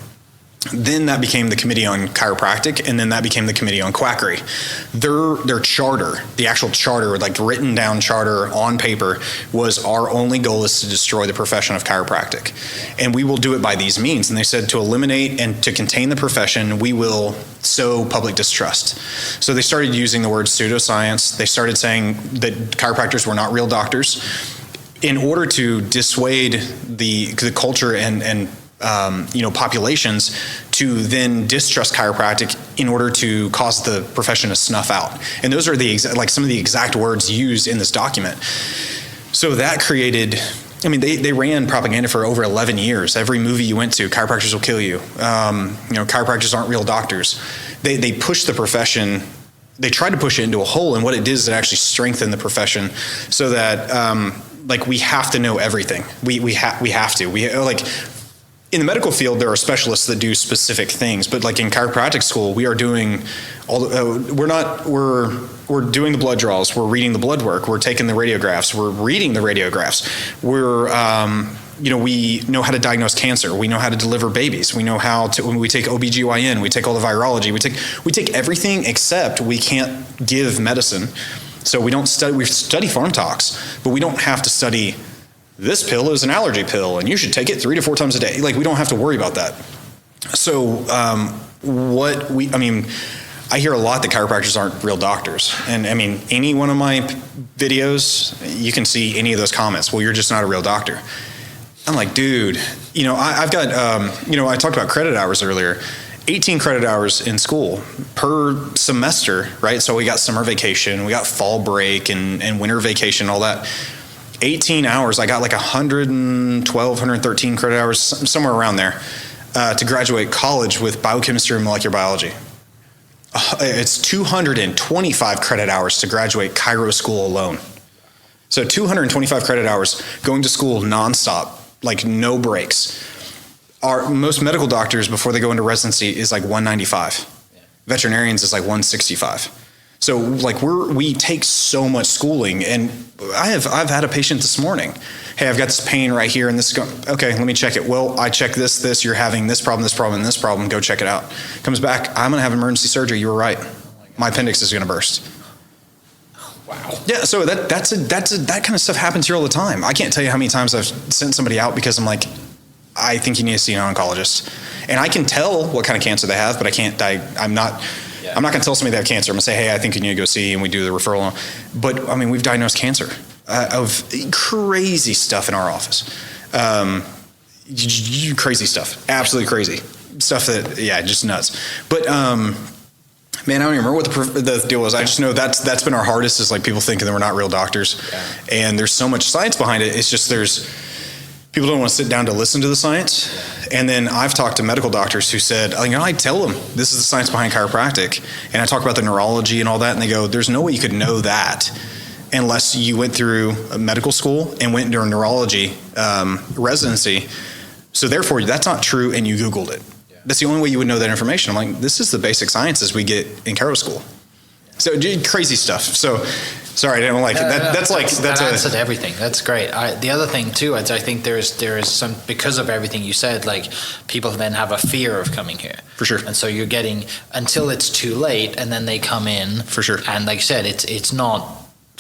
Then that became the Committee on Chiropractic, and then that became the Committee on Quackery. Their charter, the actual charter, like written down charter on paper, was our only goal is to destroy the profession of chiropractic. And we will do it by these means. And they said to eliminate and to contain the profession, we will sow public distrust. So they started using the word pseudoscience. They started saying that chiropractors were not real doctors. In order to dissuade the culture and populations to then distrust chiropractic in order to cause the profession to snuff out. And those are some of the exact words used in this document. So that created, they ran propaganda for over 11 years. Every movie you went to, chiropractors will kill you. Chiropractors aren't real doctors. They pushed the profession. They tried to push it into a hole, and what it did is it actually strengthened the profession so that we have to know everything. We have to. In the medical field, there are specialists that do specific things, but like in chiropractic school, we are doing we're doing the blood draws, we're reading the blood work, we're taking the radiographs, we're reading the radiographs, we know how to diagnose cancer, we know how to deliver babies, we know how to, when we take OBGYN, we take all the virology, we take everything except we can't give medicine. So we study farm tox, but we don't have to study this pill is an allergy pill and you should take it 3 to 4 times a day. We don't have to worry about that. So I hear a lot that chiropractors aren't real doctors. And any one of my videos, you can see any of those comments. Well, you're just not a real doctor. I'm like, dude, I've got, I talked about credit hours earlier. 18 credit hours in school per semester, right? So we got summer vacation, we got fall break and winter vacation, all that. 18 hours, I got like 112, 113 credit hours, somewhere around there, to graduate college with biochemistry and molecular biology. It's 225 credit hours to graduate chiro school alone. So 225 credit hours going to school nonstop, like no breaks. Most medical doctors, before they go into residency, is like 195. Yeah. Veterinarians is like 165. So we take so much schooling, and I've had a patient this morning. Hey, I've got this pain right here, and this is okay, let me check it. Well, I checked this, you're having this problem, and this problem, go check it out. Comes back, I'm gonna have emergency surgery, you were right. My appendix is gonna burst. Wow. Yeah, so that kind of stuff happens here all the time. I can't tell you how many times I've sent somebody out because I'm like, I think you need to see an oncologist. And I can tell what kind of cancer they have, but I can't I'm not going to tell somebody they have cancer. I'm going to say, hey, I think you need to go see, and we do the referral. But, we've diagnosed cancer of crazy stuff in our office. Crazy stuff. Absolutely crazy. Stuff that, just nuts. But, man, I don't even remember what the deal was. I just know that's been our hardest, is like people thinking that we're not real doctors. Yeah. And there's so much science behind it. It's just people don't want to sit down to listen to the science. And then I've talked to medical doctors who said, I tell them this is the science behind chiropractic. And I talk about the neurology and all that. And they go, there's no way you could know that unless you went through a medical school and went into a neurology residency. So therefore, that's not true. And you Googled it. Yeah. That's the only way you would know that information. I'm like, this is the basic sciences we get in chiro school. So crazy stuff. So sorry, I don't like it. That answered everything. That's great. The other thing too, I think there is some, because of everything you said, like people then have a fear of coming here. For sure. And so you're getting until it's too late, and then they come in. For sure. And like I said, it's not.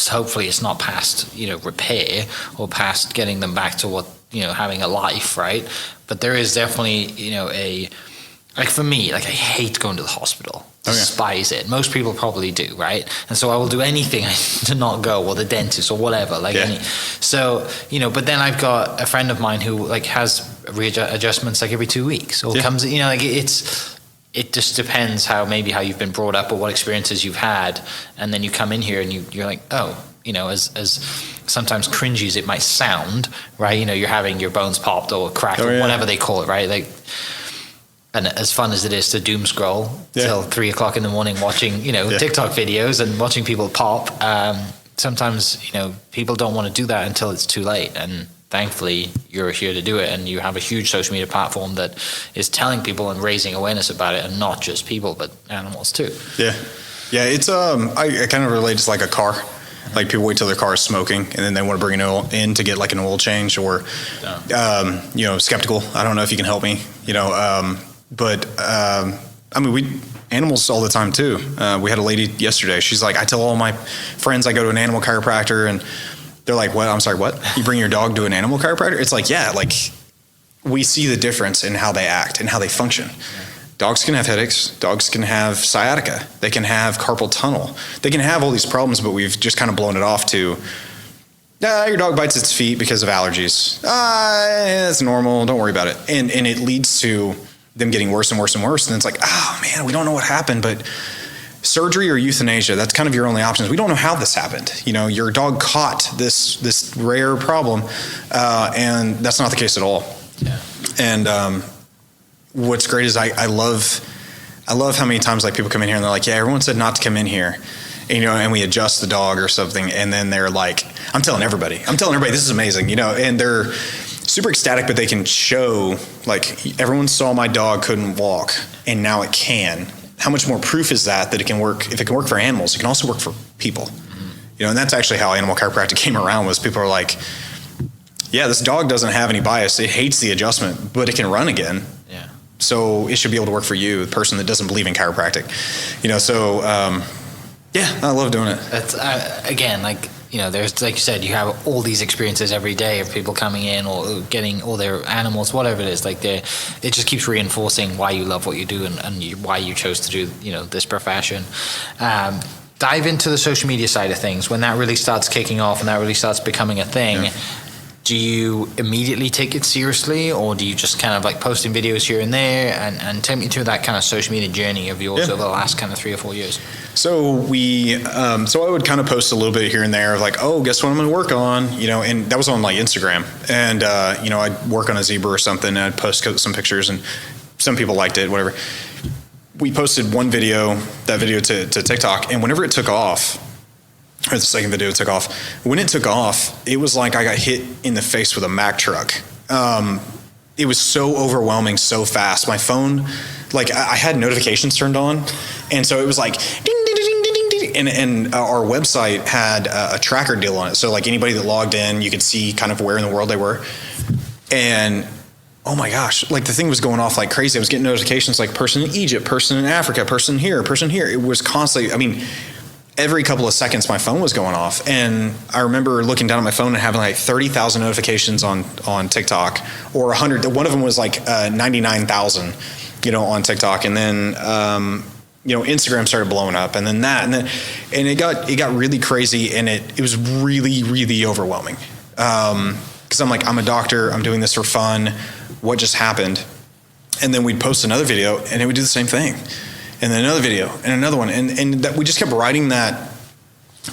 Hopefully, it's not past repair or past getting them back to what having a life, right? But there is definitely for me, I hate going to the hospital. Despise it. Most people probably do, right? And so I will do anything to not go, or the dentist or whatever. But then I've got a friend of mine who has readjustments every 2 weeks, or comes, it just depends how you've been brought up or what experiences you've had, and then you come in here and you're like, oh, as sometimes cringy as it might sound, right? You're having your bones popped or cracked or whatever they call it, right? Like, and as fun as it is to doom scroll till 3 o'clock in the morning watching, TikTok videos and watching people pop, sometimes, people don't want to do that until it's too late. And thankfully you're here to do it, and you have a huge social media platform that is telling people and raising awareness about it, and not just people, but animals too. Yeah. It's, I kind of relate to like a car. Like people wait till their car is smoking and then they want to bring it in to get like an oil change, or, skeptical. I don't know if you can help me, we animals all the time too. We had a lady yesterday. She's like, I tell all my friends I go to an animal chiropractor, and they're like, what? I'm sorry, what? You bring your dog to an animal chiropractor? It's like, yeah, like we see the difference in how they act and how they function. Dogs can have headaches. Dogs can have sciatica. They can have carpal tunnel. They can have all these problems, but we've just kind of blown it off to, your dog bites its feet because of allergies. It's normal. Don't worry about it. And it leads to them getting worse and worse and worse. And it's like, oh man, we don't know what happened, but surgery or euthanasia, that's kind of your only options. We don't know how this happened. Your dog caught this rare problem, and that's not the case at all. Yeah. And, what's great is I love how many times like people come in here and they're like, yeah, everyone said not to come in here, and we adjust the dog or something, and then they're like, I'm telling everybody this is amazing, and they're super ecstatic, but they can show like, everyone saw my dog couldn't walk and now it can. How much more proof is that it can work? If it can work for animals, it can also work for people. Mm-hmm. And that's actually how animal chiropractic came around, was people are like, yeah, this dog doesn't have any bias, it hates the adjustment, but it can run again. So it should be able to work for you, the person that doesn't believe in chiropractic, I love doing it. That's again, like, there's, like you said, you have all these experiences every day of people coming in or getting all their animals, whatever it is, like it just keeps reinforcing why you love what you do, and why you chose to do, this profession. Dive into the social media side of things. When that really starts kicking off and that really starts becoming a thing, do you immediately take it seriously, or do you just kind of like posting videos here and there? And take me through that kind of social media journey of yours over the last kind of 3 or 4 years. So I would kind of post a little bit here and there of like, oh, guess what I'm going to work on, and that was on like Instagram. And, I'd work on a zebra or something, and I'd post some pictures, and some people liked it, whatever. We posted one video, that video to TikTok, and whenever it took off, or the second video took off, when it took off, it was like I got hit in the face with a Mack truck. It was so overwhelming so fast. My phone, like I had notifications turned on, and so it was like ding, ding, ding, ding, ding, ding. And our website had a tracker deal on it. So like anybody that logged in, you could see kind of where in the world they were. And oh my gosh, like the thing was going off like crazy. I was getting notifications like person in Egypt, person in Africa, person here, person here. It was constantly, every couple of seconds my phone was going off. And I remember looking down at my phone and having like 30,000 notifications on TikTok, or 100. One of them was like 99,000, on TikTok. And then, Instagram started blowing up, and then it got really crazy, and it was really, really overwhelming. Cause I'm like, I'm a doctor, I'm doing this for fun. What just happened? And then we'd post another video and it would do the same thing. And then another video and another one. And that we just kept riding that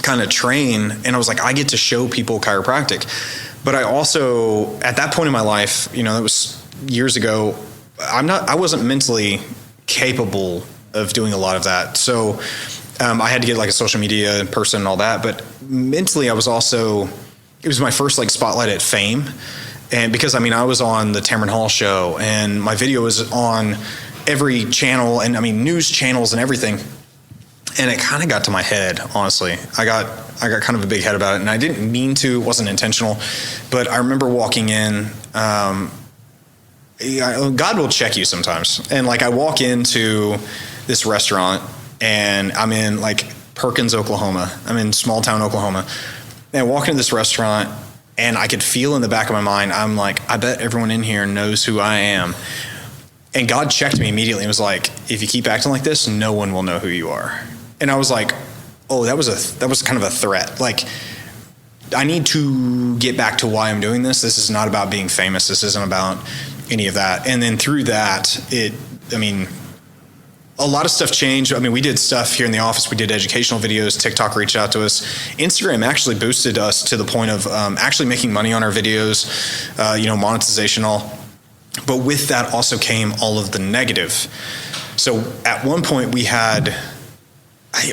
kind of train. And I was like, I get to show people chiropractic. But I also, at that point in my life, that was years ago, I wasn't mentally capable of doing a lot of that. So I had to get like a social media person and all that. But mentally, it was my first like spotlight at fame. And because, I was on the Tamron Hall show, and my video was on every channel, and news channels and everything. And it kind of got to my head, honestly. I got kind of a big head about it, and I didn't mean to, it wasn't intentional. But I remember walking in, God will check you sometimes. And like I walk into this restaurant, and I'm in like Perkins, Oklahoma. I'm in small town Oklahoma. And I walk into this restaurant, and I could feel in the back of my mind, I'm like, I bet everyone in here knows who I am. And God checked me immediately and was like, if you keep acting like this, no one will know who you are. And I was like, oh, that was kind of a threat. Like, I need to get back to why I'm doing this. This is not about being famous. This isn't about any of that. And then through that, a lot of stuff changed. I mean, we did stuff here in the office. We did educational videos. TikTok reached out to us. Instagram actually boosted us to the point of actually making money on our videos, monetization, all. But with that also came all of the negative. So at one point we had,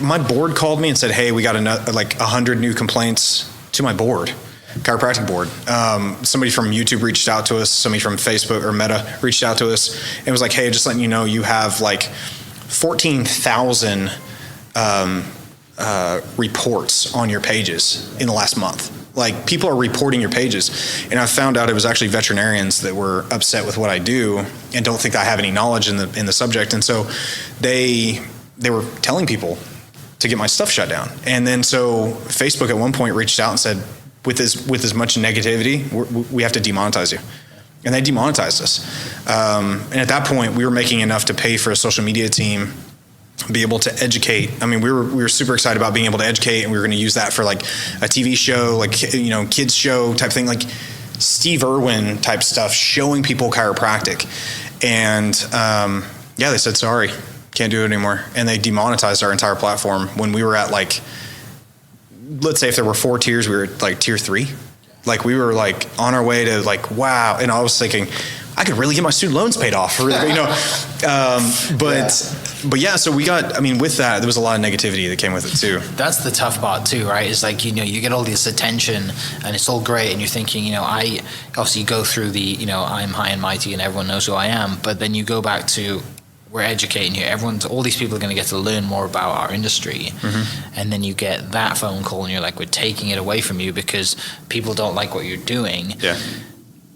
my board called me and said, hey, we got 100 new complaints to my board, chiropractic board. Somebody from YouTube reached out to us. Somebody from Facebook or Meta reached out to us and was like, hey, just letting you know, you have like 14,000 reports on your pages in the last month. Like, people are reporting your pages. And I found out it was actually veterinarians that were upset with what I do and don't think I have any knowledge in the subject. And so they were telling people to get my stuff shut down. And then so Facebook at one point reached out and said, with as much negativity, we have to demonetize you. And they demonetized us. And at that point, we were making enough to pay for a social media team, be able to educate. I mean, we were super excited about being able to educate, and we were going to use that for like a TV show, like, kids show type thing, like Steve Irwin type stuff, showing people chiropractic. And they said, sorry, can't do it anymore. And they demonetized our entire platform when we were at like, let's say if there were 4 tiers, we were at like tier 3. Like, we were like on our way to like, wow. And I was thinking, I could really get my student loans paid off, but yeah, so we got, with that, there was a lot of negativity that came with it too. That's the tough part too, right? It's like, you get all this attention and it's all great and you're thinking, I obviously go through the, I'm high and mighty and everyone knows who I am, but then you go back to, we're educating you. All these people are going to get to learn more about our industry. Mm-hmm. And then you get that phone call and you're like, we're taking it away from you because people don't like what you're doing. Yeah.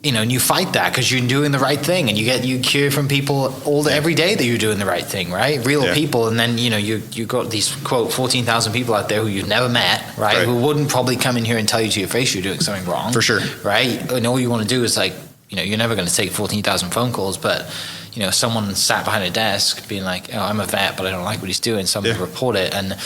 And you fight that because you're doing the right thing, and you hear from people every day that you're doing the right thing, right? Real people, and then you got these quote 14,000 people out there who you've never met, right? Who wouldn't probably come in here and tell you to your face you're doing something wrong, for sure, right? And all you want to do is like, you're never going to take 14,000 phone calls, but someone sat behind a desk being like, oh, I'm a vet, but I don't like what he's doing. Somebody report it. And,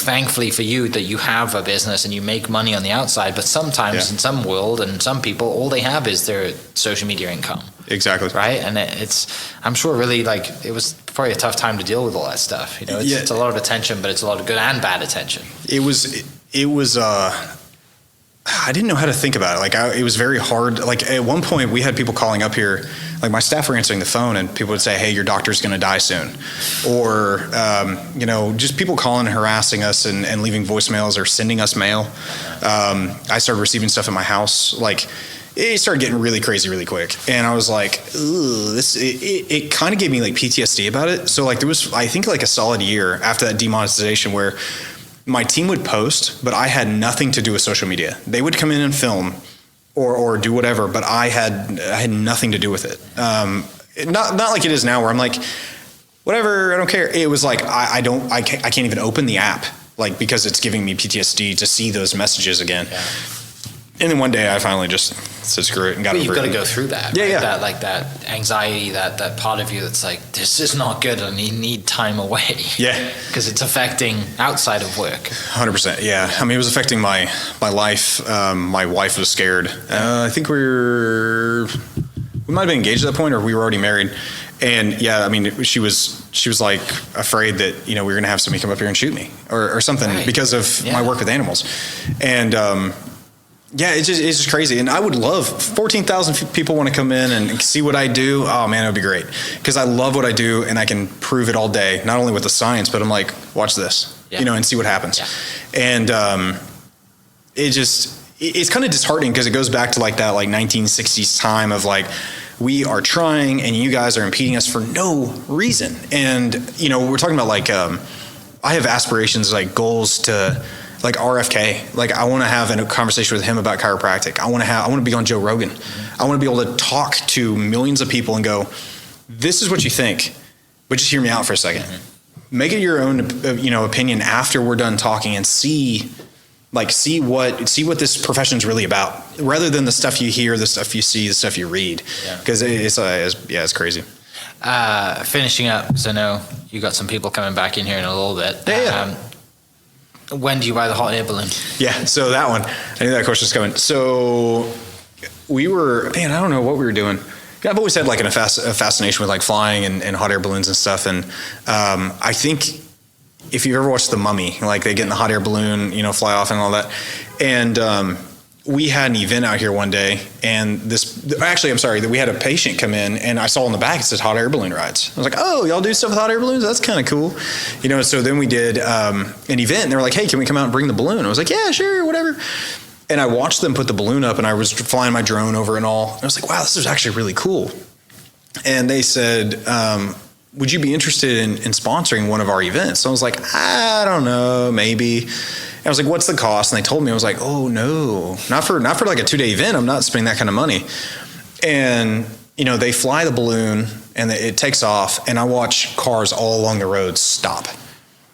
thankfully for you that you have a business and you make money on the outside, but sometimes in some world and some people, all they have is their social media income. Exactly. Right. And I'm sure really it was probably a tough time to deal with all that stuff. It's a lot of attention, but it's a lot of good and bad attention. It was, I didn't know how to think about it. It was very hard. At one point we had people calling up here, my staff were answering the phone and people would say, hey, your doctor's going to die soon. Or, just people calling and harassing us and leaving voicemails or sending us mail. I started receiving stuff in my house. It started getting really crazy really quick. And I was like, it kind of gave me PTSD about it. So there was, I think a solid year after that demonetization where my team would post, but I had nothing to do with social media. They would come in and film or do whatever, but I had nothing to do with it. Not like it is now where I'm like, whatever, I don't care. It was I can't even open the app, because it's giving me PTSD to see those messages again. Yeah. And then one day I finally just said screw it and got over it. You've got to go through that. Yeah, right? Yeah. That anxiety, that part of you that's like, this is not good and you need time away. Yeah. Because it's affecting outside of work. 100%. Yeah. It was affecting my life. My wife was scared. I think we might have been engaged at that point, or we were already married. And yeah, she was afraid that, we were going to have somebody come up here and shoot me or something because of my work with animals. And, yeah, it's just crazy. And I would love 14,000 people want to come in and see what I do. Oh man, it would be great. Because I love what I do and I can prove it all day, not only with the science, but I'm like, watch this, and see what happens. Yeah. And it's kind of disheartening because it goes back to that 1960s time of we are trying and you guys are impeding us for no reason. And, we're talking about I have aspirations, goals to RFK. I want to have a conversation with him about chiropractic. I want to be on Joe Rogan. I want to be able to talk to millions of people and go, this is what you think, but just hear me out for a second. Mm-hmm. Make it your own, opinion after we're done talking and see what this profession is really about, rather than the stuff you hear, the stuff you see, the stuff you read. Because it's crazy. Finishing up, because I know you got some people coming back in here in a little bit. Yeah. When do you buy the hot air balloon? Yeah, so that one, I knew that question's coming. So we were, I don't know what we were doing. It I've always had like a fascination with like flying and hot air balloons and stuff. And I think if you've ever watched The Mummy, like they get in the hot air balloon, you know, fly off and all that. And we had an event out here one day, and we had a patient come in, and I saw on the back it said hot air balloon rides. I was like, oh, y'all do stuff with hot air balloons? That's kind of cool. You know, so then we did an event, and they were like, hey, can we come out and bring the balloon? I was like, yeah, sure, whatever. And I watched them put the balloon up, and I was flying my drone over and all. And I was like, wow, this is actually really cool. And they said, would you be interested in sponsoring one of our events? So I was like, I don't know, maybe. And I was like, what's the cost? And they told me. I was like, oh no, not for like a 2-day event. I'm not spending that kind of money. And you know, they fly the balloon and it takes off, and I watch cars all along the road stop,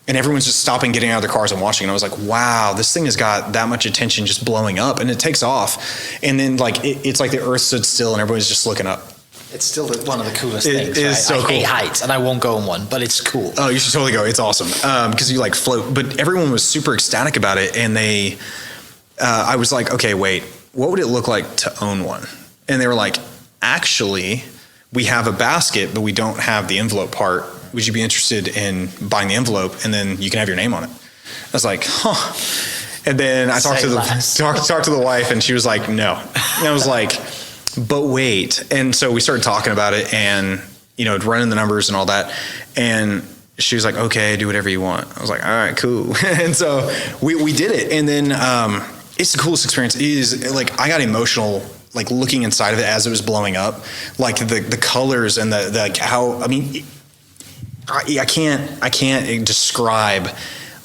and everyone's just stopping, getting out of their cars and watching. And I was like, wow, this thing has got that much attention just blowing up, and it takes off, and then like it's like the earth stood still and everybody's just looking up. It's still one of the coolest things. It is so cool. I hate heights, and I won't go on one, but it's cool. Oh, you should totally go. It's awesome because you like float. But everyone was super ecstatic about it, and I was like, okay, wait, what would it look like to own one? And they were like, actually, we have a basket, but we don't have the envelope part. Would you be interested in buying the envelope, and then you can have your name on it? I was like, huh. And then I talked to the wife, and she was like, no. And I was like, but wait. And so we started talking about it, and you know, running the numbers and all that. And she was like, okay, do whatever you want. I was like, all right, cool. And so we did it. And then it's the coolest experience. It is like, I got emotional like looking inside of it as it was blowing up, like the colors and the like how, I mean, I can't describe.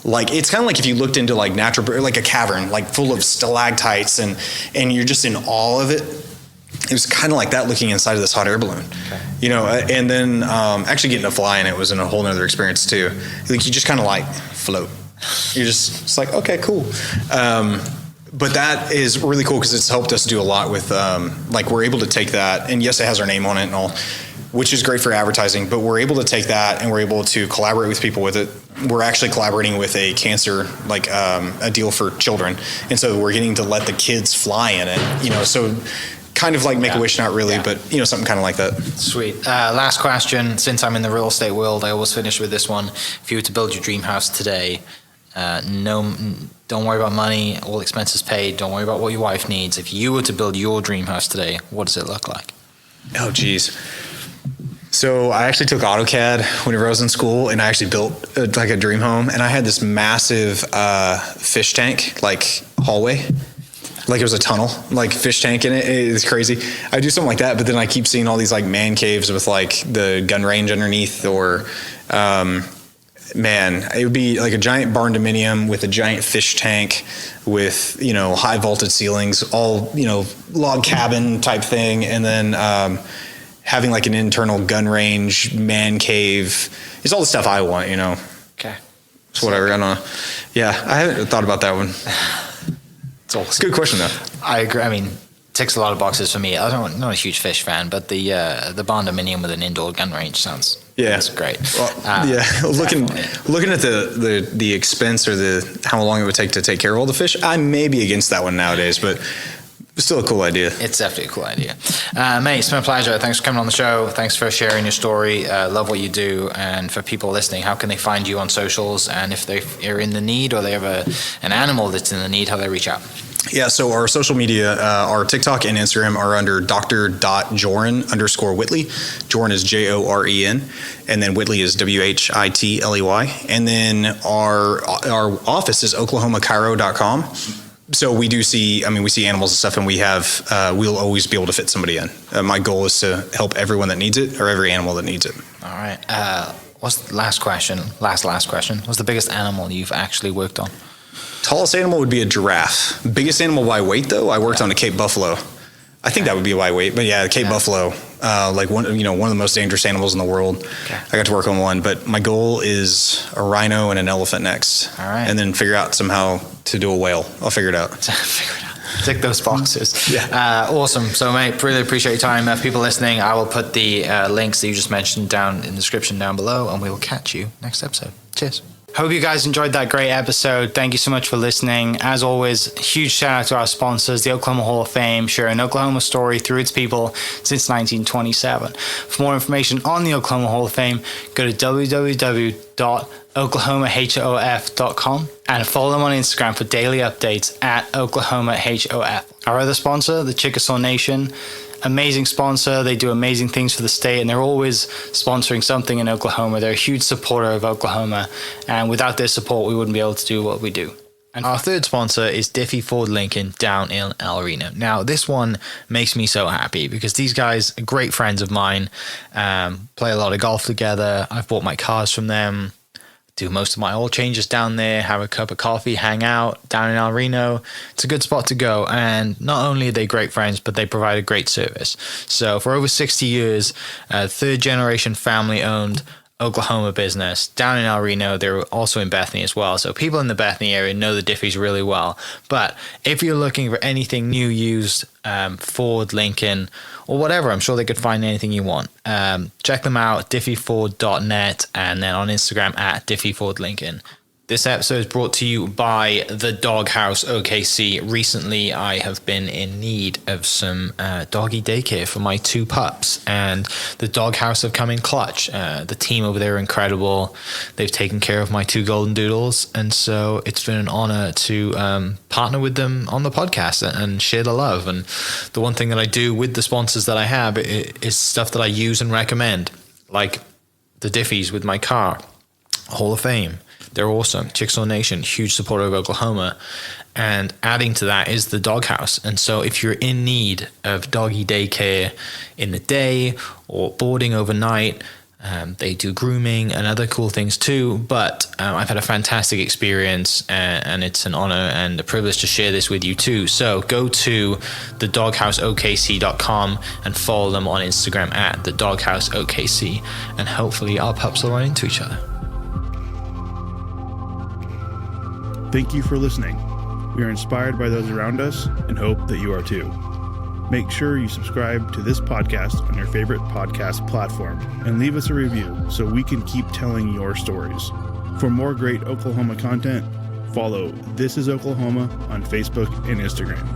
Like, it's kind of like if you looked into like natural, like a cavern, like full of stalactites, and you're just in awe of it. It was kind of like that, looking inside of this hot air balloon, you know. And then actually getting to fly in it was a whole nother experience too. Like, you just kind of like float. You're just, it's like, okay, cool. But that is really cool because it's helped us do a lot with, like, we're able to take that, and yes, it has our name on it and all, which is great for advertising, but we're able to take that and we're able to collaborate with people with it. We're actually collaborating with a cancer, like a deal for children. And so we're getting to let the kids fly in it, you know, so kind of like Make-A-Wish, not really, but, you know, something kind of like that. Sweet. Last question. Since I'm in the real estate world, I always finish with this one. If you were to build your dream house today, don't worry about money, all expenses paid. Don't worry about what your wife needs. If you were to build your dream house today, what does it look like? Oh, geez. So I actually took AutoCAD whenever I was in school, and I actually built like a dream home. And I had this massive fish tank, like hallway, like it was a tunnel, like fish tank in it. It's crazy. I do something like that, but then I keep seeing all these like man caves with like the gun range underneath, or man, it would be like a giant barn dominium with a giant fish tank with, you know, high vaulted ceilings, all, you know, log cabin type thing. And then having like an internal gun range, man cave. It's all the stuff I want, you know. Okay. It's whatever. I don't know. Yeah, I haven't thought about that one. It's a good question though. I agree. I mean, ticks a lot of boxes for me. I'm not a huge fish fan, but the barn dominium with an indoor gun range sounds great. Well, looking at the expense, or how long it would take to take care of all the fish, I may be against that one nowadays, but it's still a cool idea. It's definitely a cool idea. Mate, it's been a pleasure. Thanks for coming on the show. Thanks for sharing your story. Love what you do. And for people listening, how can they find you on socials? And if they're in the need, or they have an animal that's in the need, how they reach out? Yeah, so our social media, our TikTok and Instagram are under Dr.Joren_Whitley. Joren is Joren, and then Whitley is Whitley. And then our office is OklahomaChiro.com. So we see animals and stuff, and we'll always be able to fit somebody in. My goal is to help everyone that needs it, or every animal that needs it. All right. What's the last question? Last question. What's the biggest animal you've actually worked on? Tallest animal would be a giraffe. Biggest animal by weight, though, I worked on a Cape buffalo. I think that would be by weight, but yeah, the Cape buffalo, like one of the most dangerous animals in the world. Okay. I got to work on one, but my goal is a rhino and an elephant next. All right. And then figure out somehow to do a whale. I'll figure it out. Tick those boxes. Yeah. Awesome. So, mate, really appreciate your time. For people listening, I will put the links that you just mentioned down in the description down below, and we will catch you next episode. Cheers. Hope you guys enjoyed that great episode. Thank you so much for listening. As always, huge shout out to our sponsors, the Oklahoma Hall of Fame, sharing Oklahoma story through its people since 1927. For more information on the Oklahoma Hall of Fame, go to www.oklahomahof.com and follow them on Instagram for daily updates at oklahomahof. Our other sponsor, the Chickasaw Nation, amazing sponsor. They do amazing things for the state, and they're always sponsoring something in Oklahoma. They're a huge supporter of Oklahoma, and without their support, we wouldn't be able to do what we do. And our third sponsor is Diffie Ford Lincoln down in El Reno. Now, this one makes me so happy because these guys are great friends of mine, play a lot of golf together. I've bought my cars from them, do most of my oil changes down there, have a cup of coffee, hang out down in El Reno. It's a good spot to go. And not only are they great friends, but they provide a great service. So for over 60 years, third generation family owned Oklahoma business down in El Reno. They're also in Bethany as well. So people in the Bethany area know the Diffies really well. But if you're looking for anything new, used, Ford, Lincoln, or whatever, I'm sure they could find anything you want. Check them out, diffieford.net, and then on Instagram at diffiefordlincoln. This episode is brought to you by the Doghouse OKC. Recently, I have been in need of some doggy daycare for my 2 pups, and the Doghouse have come in clutch. The team over there are incredible. They've taken care of my 2 golden doodles, and so it's been an honor to partner with them on the podcast and share the love. And the one thing that I do with the sponsors that I have is stuff that I use and recommend, like the Diffies with my car, Hall of Fame. They're awesome. Chickasaw Nation, huge supporter of Oklahoma. And adding to that is the Doghouse. And so if you're in need of doggy daycare in the day or boarding overnight, they do grooming and other cool things too. But I've had a fantastic experience, and it's an honor and a privilege to share this with you too. So go to thedogHouseOKC.com and follow them on Instagram at thedogHouseOKC. And hopefully our pups will run into each other. Thank you for listening. We are inspired by those around us and hope that you are too. Make sure you subscribe to this podcast on your favorite podcast platform and leave us a review so we can keep telling your stories. For more great Oklahoma content, follow This Is Oklahoma on Facebook and Instagram.